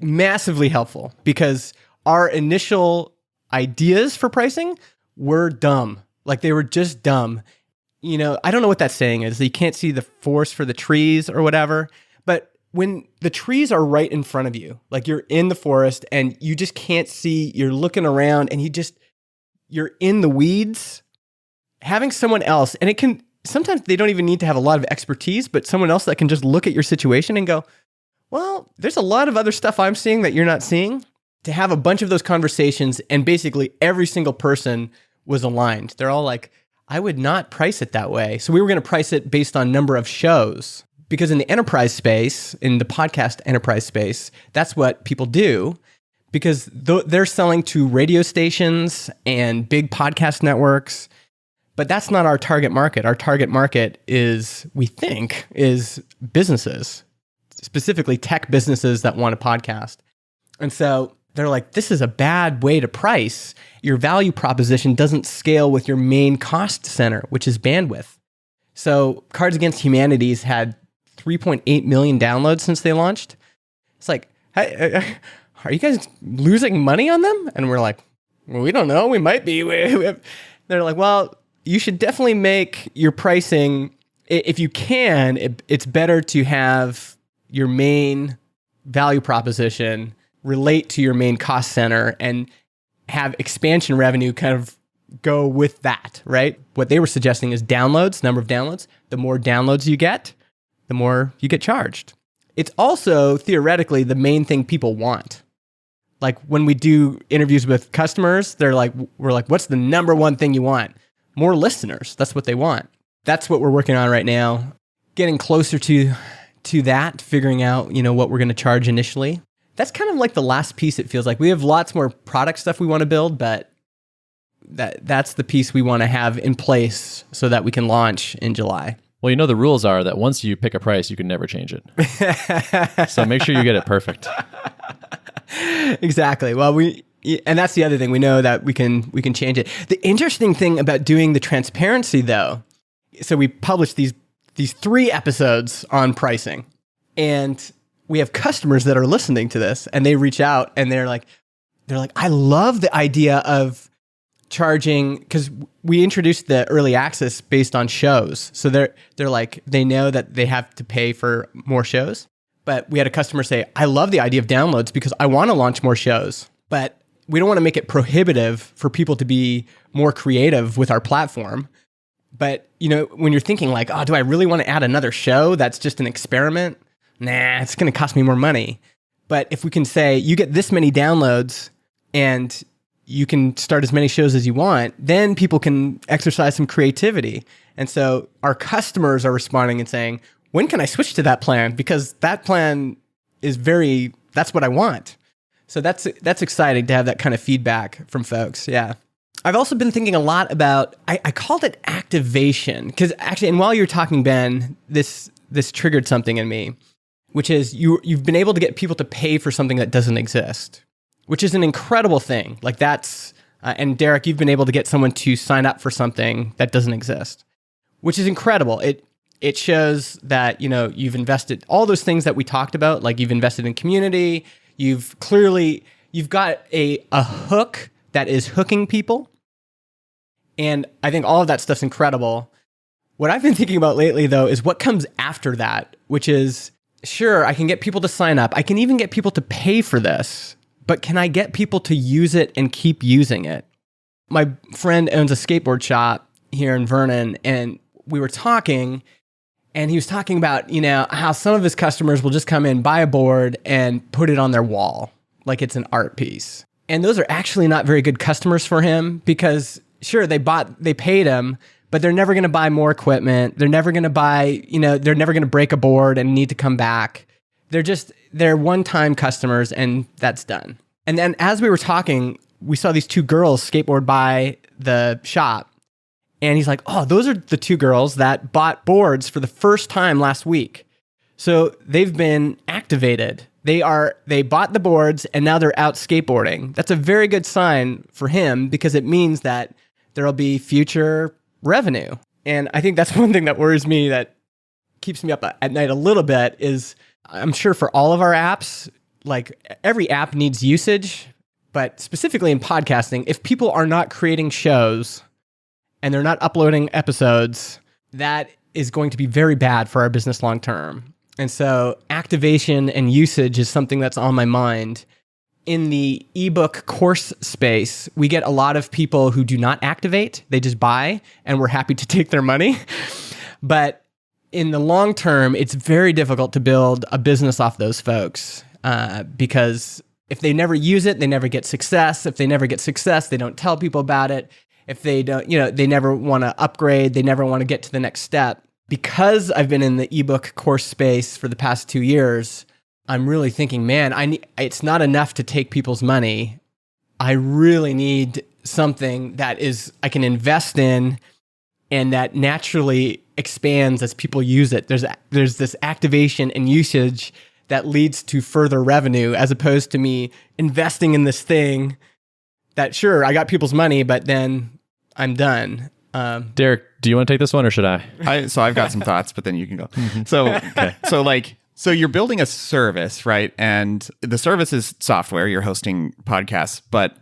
Speaker 2: massively helpful because our initial ideas for pricing were dumb. Like they were just dumb. I don't know what that saying is. You can't see the forest for the trees or whatever. But when the trees are right in front of you, like you're in the forest and you just can't see, you're looking around and you're in the weeds, having someone else, and sometimes they don't even need to have a lot of expertise, but someone else that can just look at your situation and go, well, there's a lot of other stuff I'm seeing that you're not seeing. To have a bunch of those conversations, and basically every single person was aligned. They're all like, I would not price it that way. So we were going to price it based on number of shows. Because in the enterprise space, in the podcast enterprise space, that's what people do. because they're selling to radio stations and big podcast networks, but that's not our target market. Our target market is, we think, is businesses, specifically tech businesses that want a podcast. And so they're like, this is a bad way to price. Your value proposition doesn't scale with your main cost center, which is bandwidth. So Cards Against Humanity's had 3.8 million downloads since they launched. It's like, hey, are you guys losing money on them? And we're like, well, we don't know. We might be. They're like, well, you should definitely make your pricing, if you can, it's better to have your main value proposition relate to your main cost center and have expansion revenue kind of go with that, right? What they were suggesting is downloads, number of downloads. The more downloads you get, the more you get charged. It's also theoretically the main thing people want. Like when we do interviews with customers, we're like, what's the number one thing you want? More listeners. That's what they want. That's what we're working on right now. Getting closer to that, figuring out, what we're going to charge initially. That's kind of like the last piece, it feels like. We have lots more product stuff we want to build, but that's the piece we want to have in place so that we can launch in July.
Speaker 1: Well, the rules are that once you pick a price, you can never change it. So make sure you get it perfect.
Speaker 2: Exactly. Well, and that's the other thing. We know that we can change it. The interesting thing about doing the transparency, though, so we published these 3 episodes on pricing, and we have customers that are listening to this, and they reach out and they're like, I love the idea of charging, because we introduced the early access based on shows. So they're like, they know that they have to pay for more shows. But we had a customer say, I love the idea of downloads because I want to launch more shows, but we don't want to make it prohibitive for people to be more creative with our platform. But, when you're thinking like, oh, do I really want to add another show that's just an experiment? Nah, it's going to cost me more money. But if we can say, you get this many downloads and you can start as many shows as you want, then people can exercise some creativity. And so our customers are responding and saying, when can I switch to that plan? Because that plan is that's what I want. So that's exciting to have that kind of feedback from folks. Yeah. I've also been thinking a lot about, I called it activation, because actually, and while you're talking, Ben, this triggered something in me, which is you've been able to get people to pay for something that doesn't exist, which is an incredible thing. Like that's, and Derrick, you've been able to get someone to sign up for something that doesn't exist, which is incredible. It shows that, you've invested all those things that we talked about, like you've invested in community, you've got a hook that is hooking people. And I think all of that stuff's incredible. What I've been thinking about lately, though, is what comes after that, which is, sure, I can get people to sign up. I can even get people to pay for this, but can I get people to use it and keep using it? My friend owns a skateboard shop here in Vernon, and we were talking, and he was talking about, how some of his customers will just come in, buy a board, and put it on their wall like it's an art piece. And those are actually not very good customers for him because, sure, they paid him, but they're never going to buy more equipment. They're never going to buy, they're never going to break a board and need to come back. They're one-time customers, and that's done. And then as we were talking, we saw these 2 girls skateboard by the shop. And he's like, oh, those are the 2 girls that bought boards for the first time last week. So they've been activated. They bought the boards and now they're out skateboarding. That's a very good sign for him because it means that there'll be future revenue. And I think that's one thing that worries me, that keeps me up at night a little bit, is I'm sure for all of our apps, like every app needs usage, but specifically in podcasting, if people are not creating shows and they're not uploading episodes, that is going to be very bad for our business long term. And so activation and usage is something that's on my mind. In the ebook course space, we get a lot of people who do not activate. They just buy, and we're happy to take their money. But in the long term, it's very difficult to build a business off those folks because if they never use it, they never get success. If they never get success, they don't tell people about it. If they don't, they never want to upgrade. They never want to get to the next step. Because I've been in the ebook course space for the past 2 years, I'm really thinking, man, it's not enough to take people's money. I really need something that I can invest in and that naturally expands as people use it. There's this activation and usage that leads to further revenue, as opposed to me investing in this thing that, sure, I got people's money, but then I'm done.
Speaker 1: Derrick, do you want to take this one or should I?
Speaker 3: So I've got some thoughts, but then you can go. So you're building a service, right? And the service is software. You're hosting podcasts, but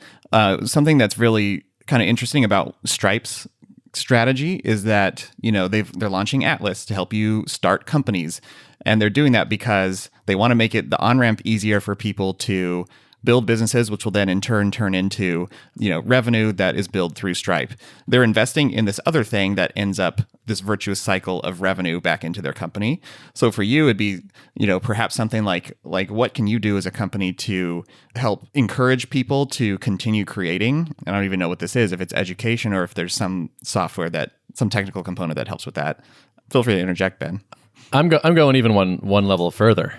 Speaker 3: something that's really kind of interesting about Stripe's strategy is that, they're launching Atlas to help you start companies. And they're doing that because they want to make it the on-ramp easier for people to build businesses, which will then in turn turn into, revenue that is billed through Stripe. They're investing in this other thing that ends up this virtuous cycle of revenue back into their company. So for you, it'd be, perhaps something like what can you do as a company to help encourage people to continue creating? I don't even know what this is, if it's education or if there's some software some technical component that helps with that. Feel free to interject, Ben.
Speaker 1: I'm going even one level further,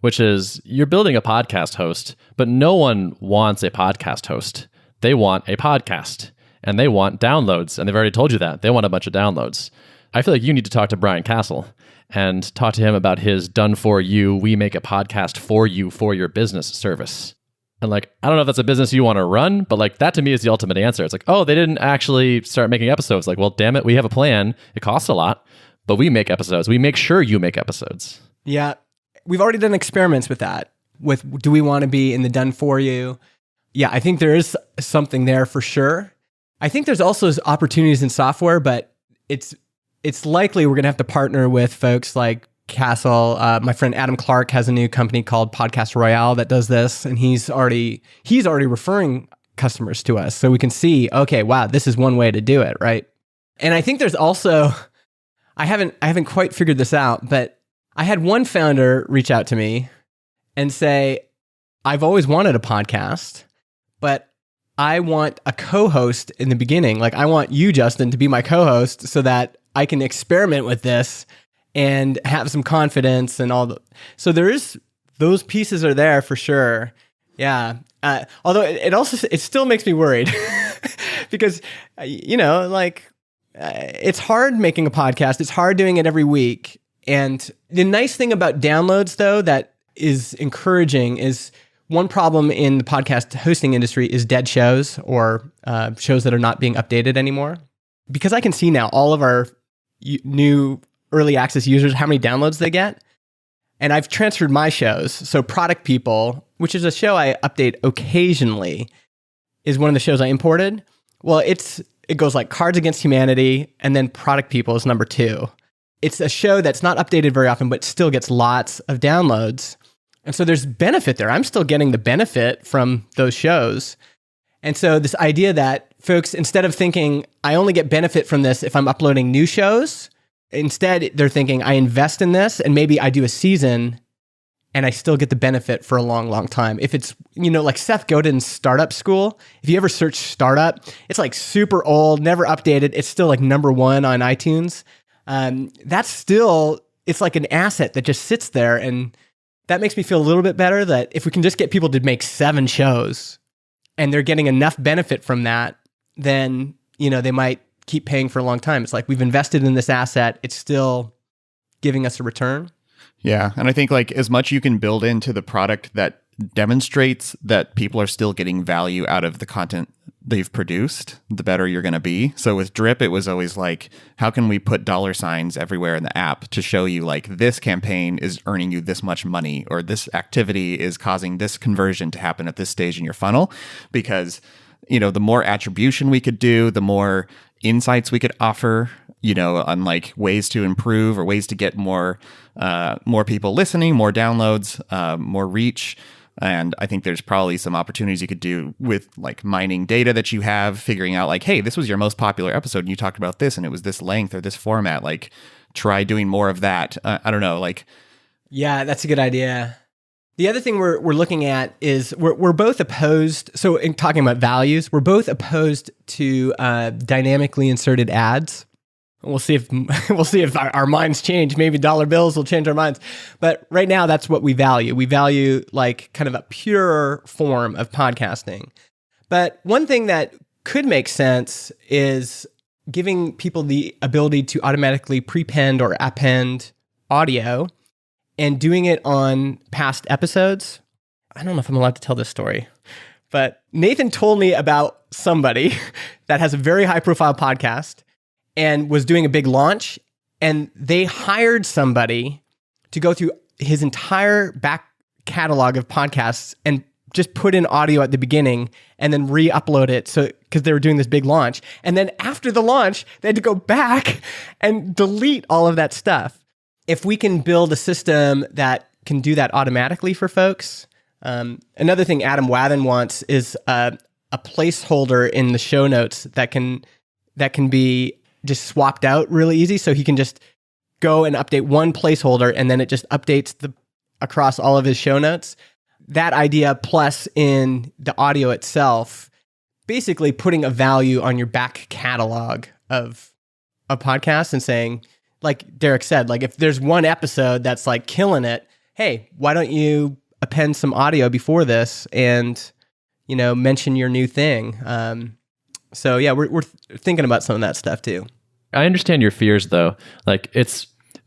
Speaker 1: which is you're building a podcast host, but no one wants a podcast host. They want a podcast and they want downloads. And they've already told you that. They want a bunch of downloads. I feel like you need to talk to Brian Castle and talk to him about his done for you, we make a podcast for you for your business service. And I don't know if that's a business you want to run, but that to me is the ultimate answer. It's oh, they didn't actually start making episodes. Well, damn it, we have a plan. It costs a lot, but we make episodes. We make sure you make episodes.
Speaker 2: Yeah. We've already done experiments with that. Do we want to be in the done for you? Yeah, I think there is something there for sure. I think there's also opportunities in software, but it's likely we're going to have to partner with folks like Castle. My friend Adam Clark has a new company called Podcast Royale that does this, and he's already referring customers to us, so we can see, okay, wow, this is one way to do it, right? And I think there's also, I haven't quite figured this out, but I had one founder reach out to me and say, I've always wanted a podcast, but I want a co-host in the beginning. I want you, Justin, to be my co-host so that I can experiment with this and have some confidence and all. So those pieces are there for sure. Yeah. Although it still makes me worried because, it's hard making a podcast. It's hard doing it every week. And the nice thing about downloads, though, that is encouraging is one problem in the podcast hosting industry is dead shows or shows that are not being updated anymore. Because I can see now all of our new early access users, how many downloads they get. And I've transferred my shows. So Product People, which is a show I update occasionally, is one of the shows I imported. Well, it goes like Cards Against Humanity, and then Product People is number 2. It's a show that's not updated very often, but still gets lots of downloads. And so there's benefit there. I'm still getting the benefit from those shows. And so this idea that folks, instead of thinking, I only get benefit from this if I'm uploading new shows, instead they're thinking, I invest in this and maybe I do a season and I still get the benefit for a long, long time. If it's, like Seth Godin's Startup School, if you ever search startup, it's super old, never updated. It's still number 1 on iTunes. That's still, it's like an asset that just sits there. And that makes me feel a little bit better that if we can just get people to make 7 shows and they're getting enough benefit from that, then, they might keep paying for a long time. It's we've invested in this asset. It's still giving us a return.
Speaker 3: Yeah. And I think as much you can build into the product that demonstrates that people are still getting value out of the content they've produced, the better you're going to be. So with Drip, it was always how can we put $ everywhere in the app to show you this campaign is earning you this much money, or this activity is causing this conversion to happen at this stage in your funnel? Because, the more attribution we could do, the more insights we could offer, on ways to improve or ways to get more people listening, more downloads, more reach. And I think there's probably some opportunities you could do with mining data that you have, figuring out hey, this was your most popular episode and you talked about this and it was this length or this format. Try doing more of that. I don't know.
Speaker 2: Yeah, that's a good idea. The other thing we're looking at is we're both opposed. So in talking about values, we're both opposed to dynamically inserted ads. We'll see if our minds change. Maybe dollar bills will change our minds. But right now, that's what we value. We value like kind of a pure form of podcasting. But one thing that could make sense is giving people the ability to automatically prepend or append audio and doing it on past episodes. I don't know if I'm allowed to tell this story, but Nathan told me about somebody that has a very high profile podcast and was doing a big launch, and they hired somebody to go through his entire back catalog of podcasts and just put in audio at the beginning and then re-upload it because they were doing this big launch. And then after the launch, they had to go back and delete all of that stuff. If we can build a system that can do that automatically for folks. Another thing Adam Wathen wants is a placeholder in the show notes that can be just swapped out really easy. So he can just go and update one placeholder and then it just updates across all of his show notes. That idea plus in the audio itself, basically putting a value on your back catalog of a podcast and saying, like Derrick said, like if there's one episode that's like killing it, hey, why don't you append some audio before this and, mention your new thing. So yeah, we're thinking about some of that stuff too.
Speaker 1: I understand your fears though. Like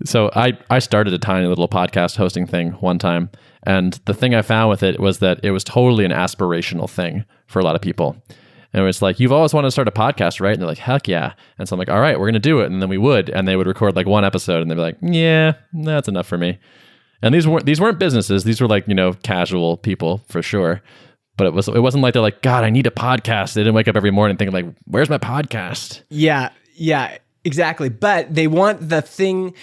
Speaker 1: so I started a tiny little podcast hosting thing one time. And the thing I found with it was that it was totally an aspirational thing for a lot of people. And it was like, you've always wanted to start a podcast, right? And they're like, heck yeah. And so I'm like, all right, we're going to do it. And then we would, and they would record like one episode and they'd be like, yeah, that's enough for me. And these weren't businesses. These were like, casual people for sure. But it wasn't like they're like, God, I need a podcast. They didn't wake up every morning thinking like, where's my podcast?
Speaker 2: Yeah, exactly. But they want the thing.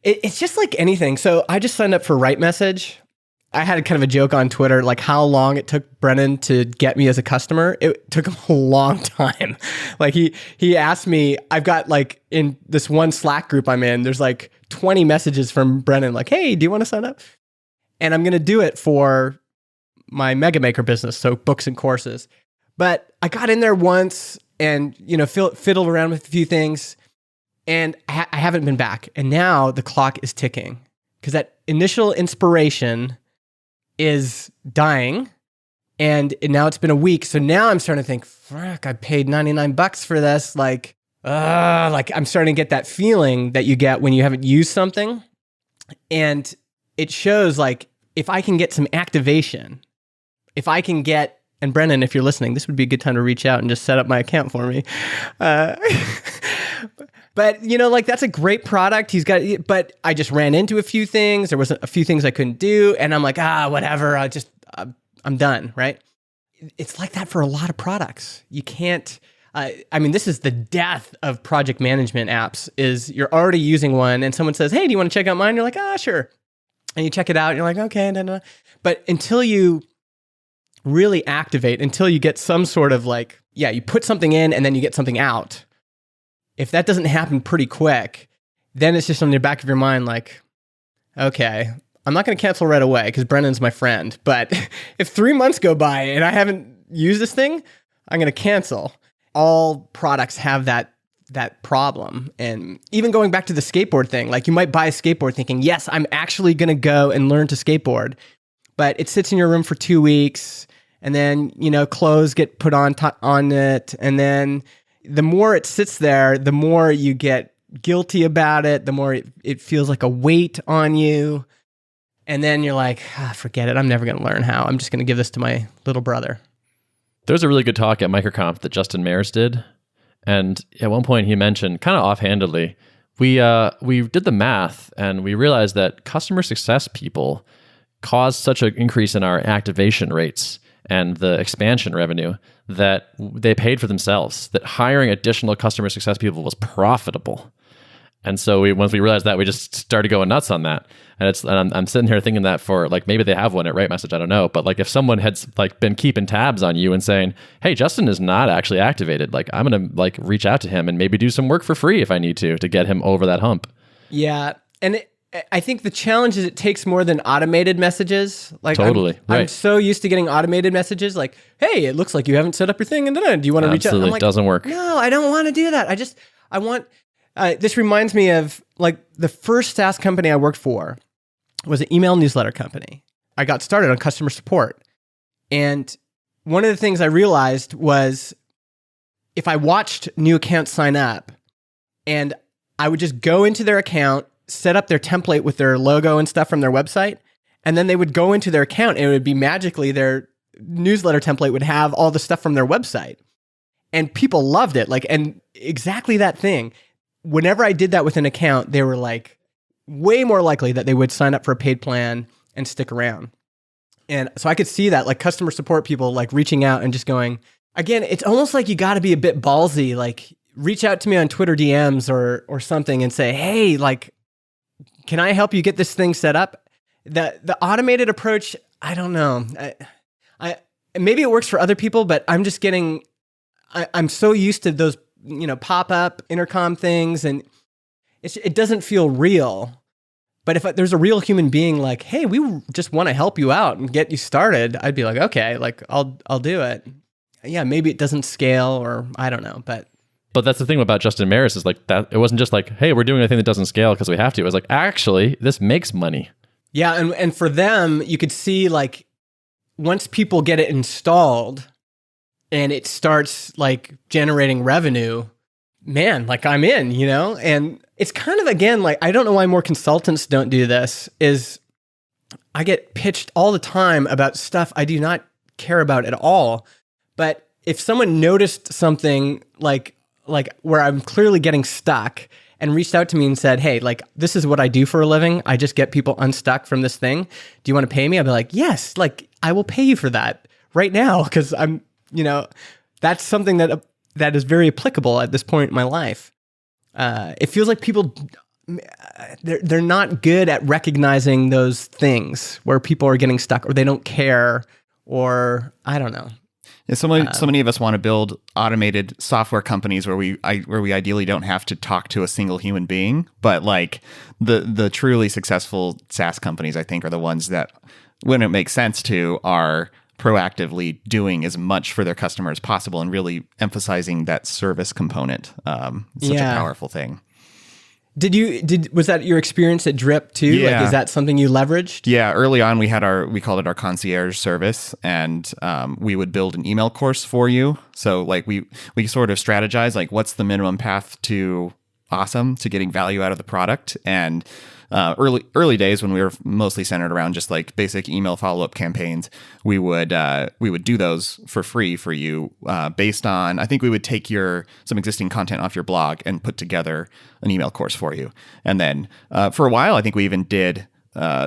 Speaker 2: It's just like anything. So I just signed up for Write Message. I had kind of a joke on Twitter, like how long it took Brennan to get me as a customer. It took him a long time. Like he asked me, I've got like in this one Slack group I'm in, there's like 20 messages from Brennan, like, hey, do you want to sign up? And I'm going to do it for my MegaMaker business, so books and courses. But I got in there once and, fiddled around with a few things, and I haven't been back. And now the clock is ticking because that initial inspiration is dying, and now it's been a week. So now I'm starting to think, fuck, I paid $99 for this. Like I'm starting to get that feeling that you get when you haven't used something. And it shows like, if I can get some activation, if I can get, and Brennan, if you're listening, this would be a good time to reach out and just set up my account for me. But, like that's a great product. But I just ran into a few things. There was a few things I couldn't do. And I'm like, whatever. I'm done, right? It's like that for a lot of products. You can't, this is the death of project management apps is you're already using one and someone says, hey, do you want to check out mine? You're like, sure. And you check it out and you're like, okay. No. But until you really activate, until you get some sort of like, you put something in and then you get something out. If that doesn't happen pretty quick, then it's just on the back of your mind like, okay, I'm not going to cancel right away because Brennan's my friend. But if 3 months go by and I haven't used this thing, I'm going to cancel. All products have that problem. And even going back to the skateboard thing, like you might buy a skateboard thinking, yes, I'm actually going to go and learn to skateboard. But it sits in your room for 2 weeks and then, clothes get put on it. And then the more it sits there, the more you get guilty about it, the more it feels like a weight on you. And then you're like, forget it. I'm never going to learn how. I'm just going to give this to my little brother.
Speaker 1: There's a really good talk at MicroConf that Justin Mayers did. And at one point he mentioned, kind of offhandedly, we did the math and we realized that customer success people caused such an increase in our activation rates and the expansion revenue that they paid for themselves, that hiring additional customer success people was profitable. And so once we realized that, we just started going nuts on that. And I'm sitting here thinking that for like, maybe they have one at Write Message, I don't know. But like if someone had like been keeping tabs on you and saying, hey, Justin is not actually activated, like I'm going to like reach out to him and maybe do some work for free if I need to get him over that hump.
Speaker 2: Yeah. And I think the challenge is it takes more than automated messages. Like
Speaker 1: totally,
Speaker 2: I'm so used to getting automated messages like, hey, it looks like you haven't set up your thing. And do you want to reach out?
Speaker 1: Absolutely,
Speaker 2: I'm like,
Speaker 1: doesn't work.
Speaker 2: No, I don't want to do that. I want This reminds me of like the first SaaS company I worked for was an email newsletter company. I got started on customer support. And one of the things I realized was if I watched new accounts sign up and I would just go into their account, set up their template with their logo and stuff from their website, and then they would go into their account and it would be magically their newsletter template would have all the stuff from their website. And people loved it. Like, and exactly that thing. Whenever I did that with an account, they were like way more likely that they would sign up for a paid plan and stick around. And so I could see that, like customer support people like reaching out and just going, again, it's almost like you got to be a bit ballsy, like reach out to me on Twitter DMs or something and say, hey, like, can I help you get this thing set up? The automated approach, I don't know. I maybe it works for other people, but I'm just getting, I'm so used to those, pop-up intercom things, and it doesn't feel real. But if there's a real human being like, hey, we just want to help you out and get you started, I'd be like, okay, like I'll do it. Yeah, maybe it doesn't scale, or I don't know, but
Speaker 1: that's the thing about Justin Maris is like that. It wasn't just like, hey, we're doing a thing that doesn't scale because we have to. It was like, actually, this makes money.
Speaker 2: Yeah, and for them, you could see like once people get it installed and it starts like generating revenue, man, like I'm in, and it's kind of, again, like, I don't know why more consultants don't do this, is I get pitched all the time about stuff I do not care about at all. But if someone noticed something like where I'm clearly getting stuck and reached out to me and said, hey, like, this is what I do for a living. I just get people unstuck from this thing. Do you want to pay me? I'd be like, yes, like I will pay you for that right now. Cause I'm, that's something that is very applicable at this point in my life. It feels like people, they're not good at recognizing those things where people are getting stuck or they don't care, or I don't know.
Speaker 3: Yeah, so many of us want to build automated software companies where we ideally don't have to talk to a single human being. But like the truly successful SaaS companies, I think, are the ones that, when it makes sense to, are proactively doing as much for their customer as possible and really emphasizing that service component. It's such a powerful thing.
Speaker 2: Was that your experience at Drip too?
Speaker 3: Yeah.
Speaker 2: Like, is that something you leveraged?
Speaker 3: Yeah. Early on, we called it our concierge service, and we would build an email course for you. So like we sort of strategize, like, what's the minimum path to awesome, to getting value out of the product. And early days, when we were mostly centered around just like basic email follow-up campaigns, we would do those for free for you, based on, I think we would take some existing content off your blog and put together an email course for you. And then for a while, I think we even did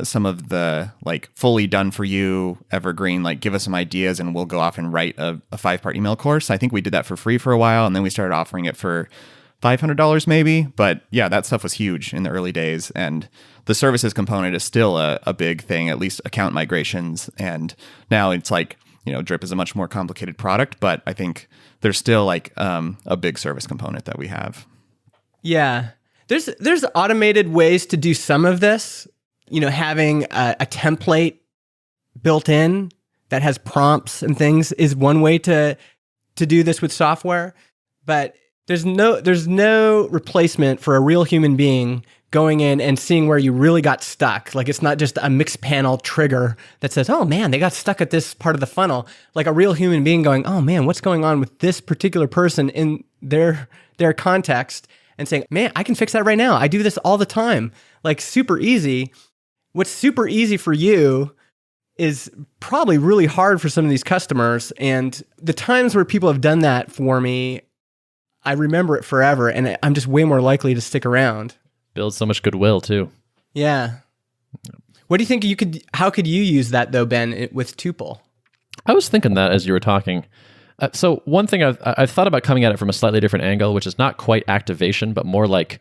Speaker 3: some of the like fully done for you evergreen, like give us some ideas and we'll go off and write a 5-part email course. I think we did that for free for a while, and then we started offering it for $500 maybe. But yeah, that stuff was huge in the early days. And the services component is still a big thing, at least account migrations. And now it's like, Drip is a much more complicated product, but I think there's still like a big service component that we have.
Speaker 2: Yeah. There's automated ways to do some of this, having a template built in that has prompts and things is one way to do this with software. But there's no replacement for a real human being going in and seeing where you really got stuck. Like, it's not just a mixed panel trigger that says, oh man, they got stuck at this part of the funnel. Like a real human being going, oh man, what's going on with this particular person in their context, and saying, man, I can fix that right now. I do this all the time. Like, super easy. What's super easy for you is probably really hard for some of these customers. And the times where people have done that for me, I remember it forever, and I'm just way more likely to stick around.
Speaker 1: Builds so much goodwill too.
Speaker 2: Yeah. What do you think how could you use that though, Ben, with Tuple?
Speaker 1: I was thinking that as you were talking. So one thing I've thought about coming at it from a slightly different angle, which is not quite activation, but more like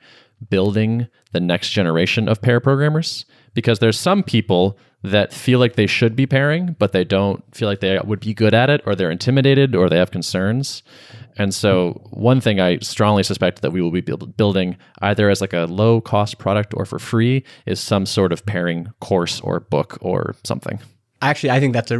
Speaker 1: building the next generation of pair programmers. Because there's some people that feel like they should be pairing, but they don't feel like they would be good at it, or they're intimidated, or they have concerns. And so one thing I strongly suspect that we will be building, either as like a low cost product or for free, is some sort of pairing course or book or something.
Speaker 2: Actually, I think that's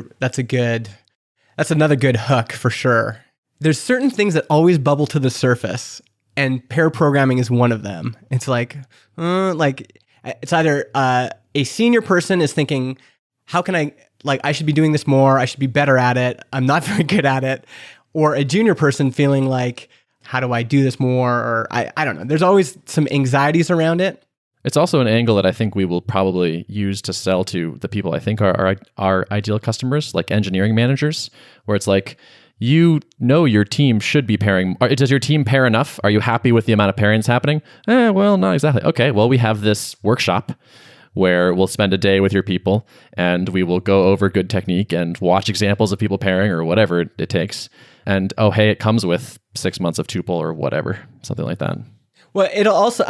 Speaker 2: another good hook for sure. There's certain things that always bubble to the surface and pair programming is one of them. It's like it's either a senior person is thinking, how can I should be doing this more. I should be better at it. I'm not very good at it. Or a junior person feeling like, how do I do this more? Or I don't know. There's always some anxieties around it.
Speaker 1: It's also an angle that I think we will probably use to sell to the people I think are our ideal customers, like engineering managers, where it's like, you know your team should be pairing. Does your team pair enough? Are you happy with the amount of pairings happening? Well, not exactly. Okay, well, we have this workshop where we'll spend a day with your people and we will go over good technique and watch examples of people pairing or whatever it takes. And, oh, hey, it comes with 6 months of Tuple or whatever, something like that.
Speaker 2: Well, it'll also,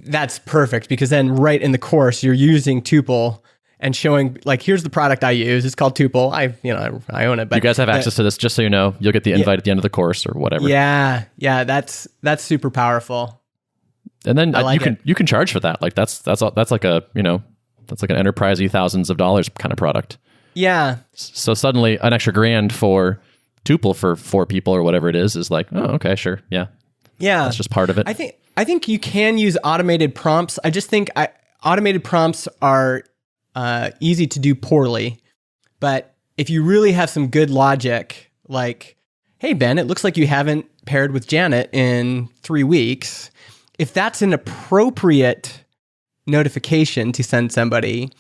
Speaker 2: that's perfect because then right in the course, you're using Tuple and showing, like, here's the product I use. It's called Tuple. I own it. But
Speaker 1: you guys have access to this, just so you know. You'll get the invite at the end of the course or whatever.
Speaker 2: Yeah, that's super powerful.
Speaker 1: And then you can charge for that. Like that's like a, that's like an enterprisey thousands of dollars kind of product.
Speaker 2: Yeah.
Speaker 1: So suddenly an extra $1,000 for Tuple for 4 people or whatever it is like, oh, okay, sure, yeah.
Speaker 2: Yeah,
Speaker 1: that's just part of it.
Speaker 2: I think you can use automated prompts. I just think automated prompts are easy to do poorly. But if you really have some good logic, like, hey, Ben, it looks like you haven't paired with Janet in 3 weeks. If that's an appropriate notification to send somebody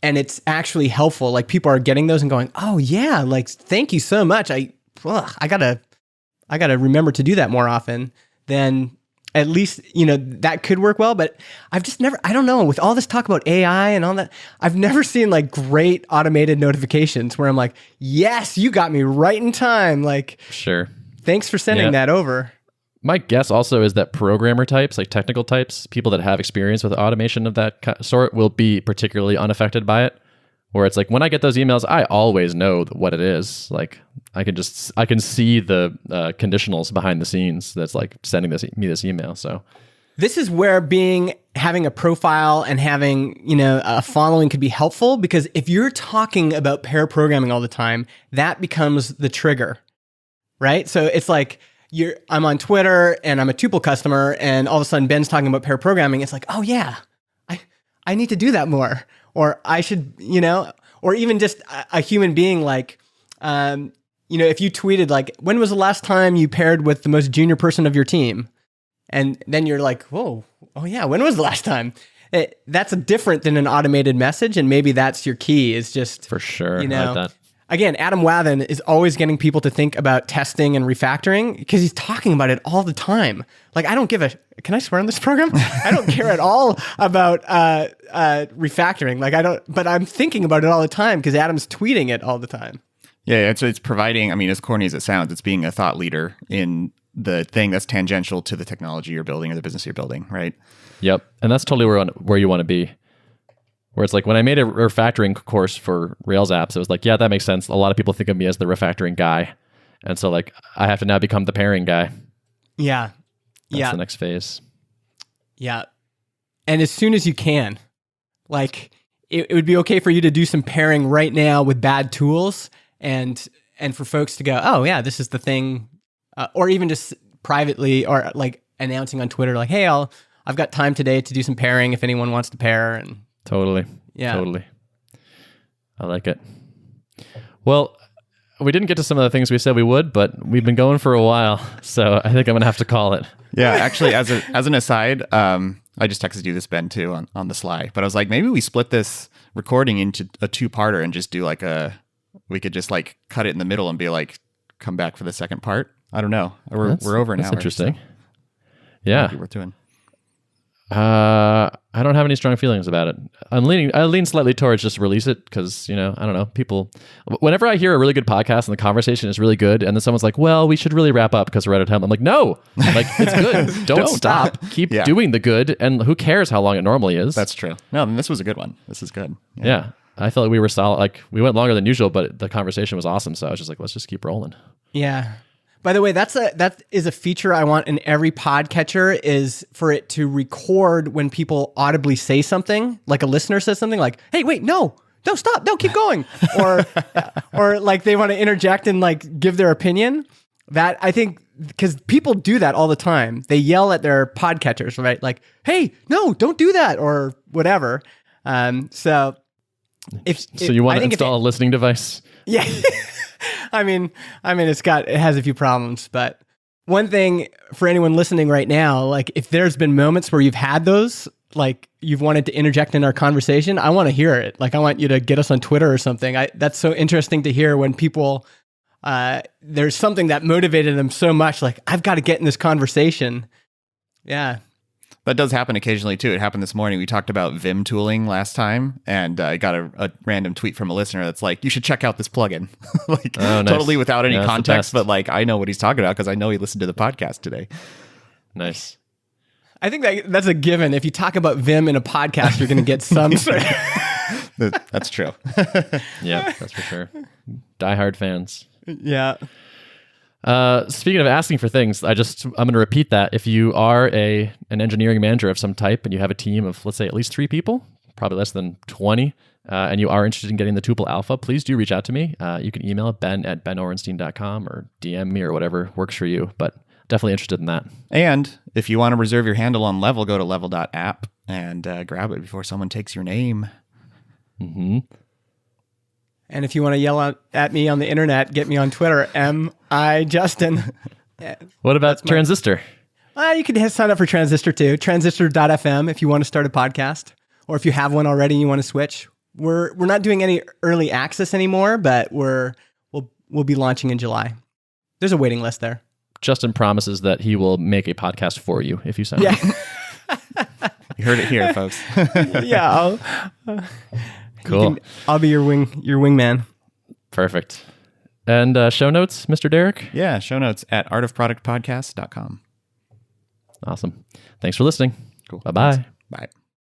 Speaker 2: and it's actually helpful, like people are getting those and going, oh yeah, like, thank you so much. I gotta remember to do that more often, then at least, that could work well. But I've just never, I don't know, with all this talk about AI and all that, I've never seen like great automated notifications where I'm like, yes, you got me right in time. Like,
Speaker 1: sure.
Speaker 2: Thanks for sending that over.
Speaker 1: My guess also is that programmer types, like technical types, people that have experience with automation of that sort will be particularly unaffected by it. Where it's like, when I get those emails, I always know what it is. Like, I can see the conditionals behind the scenes that's like sending me this email. So
Speaker 2: this is where having a profile and having, a following could be helpful, because if you're talking about pair programming all the time, that becomes the trigger, right? So it's like, I'm on Twitter and I'm a Tuple customer, and all of a sudden Ben's talking about pair programming. It's like, oh yeah, I need to do that more. Or I should, or even just a human being, like, if you tweeted like, when was the last time you paired with the most junior person of your team? And then you're like, whoa, oh yeah, when was the last time? That's different than an automated message. And maybe that's your key, is just,
Speaker 1: for sure. I like that.
Speaker 2: Again, Adam Wathan is always getting people to think about testing and refactoring because he's talking about it all the time. Like, I don't can I swear on this program? I don't care at all about refactoring. Like, but I'm thinking about it all the time because Adam's tweeting it all the time.
Speaker 3: Yeah, it's providing, as corny as it sounds, it's being a thought leader in the thing that's tangential to the technology you're building or the business you're building, right?
Speaker 1: Yep. And that's totally where you want to be. Where it's like, when I made a refactoring course for Rails apps, it was like, yeah, that makes sense. A lot of people think of me as the refactoring guy. And so like, I have to now become the pairing guy.
Speaker 2: Yeah.
Speaker 1: That's the next phase.
Speaker 2: Yeah. And as soon as you can, like, it would be okay for you to do some pairing right now with bad tools, and for folks to go, oh yeah, this is the thing. Or even just privately, or like announcing on Twitter, like, hey, I've got time today to do some pairing if anyone wants to pair. And
Speaker 1: totally.
Speaker 2: Yeah.
Speaker 1: Totally. I like it. Well, we didn't get to some of the things we said we would, but we've been going for a while, so I think I'm going to have to call it.
Speaker 3: Yeah, actually, as an aside, I just texted you this, Ben, too, on the sly. But I was like, maybe we split this recording into a 2-parter and just do like we could just like cut it in the middle and be like, come back for the second part. I don't know. We're over an hour.
Speaker 1: That's interesting.
Speaker 3: So
Speaker 1: yeah.
Speaker 3: Might be worth doing.
Speaker 1: I don't have any strong feelings about it. I lean slightly towards just release it because, I don't know, people, whenever I hear a really good podcast and the conversation is really good and then someone's like, well, we should really wrap up because we're out of time. I'm like, no, like, it's good. Don't stop. Keep doing the good. And who cares how long it normally is?
Speaker 3: That's true. No, this was a good one. This is good.
Speaker 1: Yeah. I felt like we were solid. Like, we went longer than usual, but the conversation was awesome. So I was just like, let's just keep rolling.
Speaker 2: Yeah. By the way, that is a feature I want in every podcatcher, is for it to record when people audibly say something, like a listener says something like, hey, wait, no, stop, no, keep going. Or like they want to interject and like give their opinion. That I think because people do that all the time. They yell at their podcatchers, right? Like, "Hey, no, don't do that," or whatever. So
Speaker 1: you want to install a listening device?
Speaker 2: Yeah. I mean, it has a few problems, but one thing for anyone listening right now, like if there's been moments where you've had those, like you've wanted to interject in our conversation, I want to hear it. Like I want you to get us on Twitter or something. That's so interesting to hear when people, there's something that motivated them so much. Like I've got to get in this conversation. Yeah.
Speaker 3: That does happen occasionally too. It happened this morning. We talked about Vim tooling last time, and I got a random tweet from a listener that's like, "You should check out this plugin." Like
Speaker 1: nice.
Speaker 3: Totally without any
Speaker 1: Yeah,
Speaker 3: context, but like I know what he's talking about because I know he listened to the podcast today.
Speaker 1: Nice.
Speaker 2: I think that's a given. If you talk about Vim in a podcast, you're going to get some.
Speaker 3: That's true.
Speaker 1: Yeah, that's for sure. Diehard fans.
Speaker 2: Yeah.
Speaker 1: Speaking of asking for things, I'm going to repeat that. If you are an engineering manager of some type and you have a team of, let's say, at least 3 people, probably less than 20, and you are interested in getting the Tuple Alpha, please do reach out to me. You can email ben@benorenstein.com or DM me or whatever works for you, but definitely interested in that.
Speaker 3: And if you want to reserve your handle on Level, go to level.app and grab it before someone takes your name.
Speaker 1: Mm-hmm.
Speaker 2: And if you want to yell at me on the internet, get me on Twitter, Justin.
Speaker 1: What about Transistor?
Speaker 2: You can sign up for Transistor too. Transistor.fm if you want to start a podcast, or if you have one already and you want to switch. We're not doing any early access anymore, but we'll be launching in July. There's a waiting list there.
Speaker 1: Justin promises that he will make a podcast for you if you sign up.
Speaker 3: You heard it here, folks.
Speaker 2: Yeah.
Speaker 1: Cool.
Speaker 2: I'll be your wingman.
Speaker 1: Perfect. And show notes, Mr. Derrick?
Speaker 3: Yeah, show notes at artofproductpodcast.com.
Speaker 1: Awesome. Thanks for listening.
Speaker 3: Cool.
Speaker 1: Bye-bye.
Speaker 3: Thanks. Bye.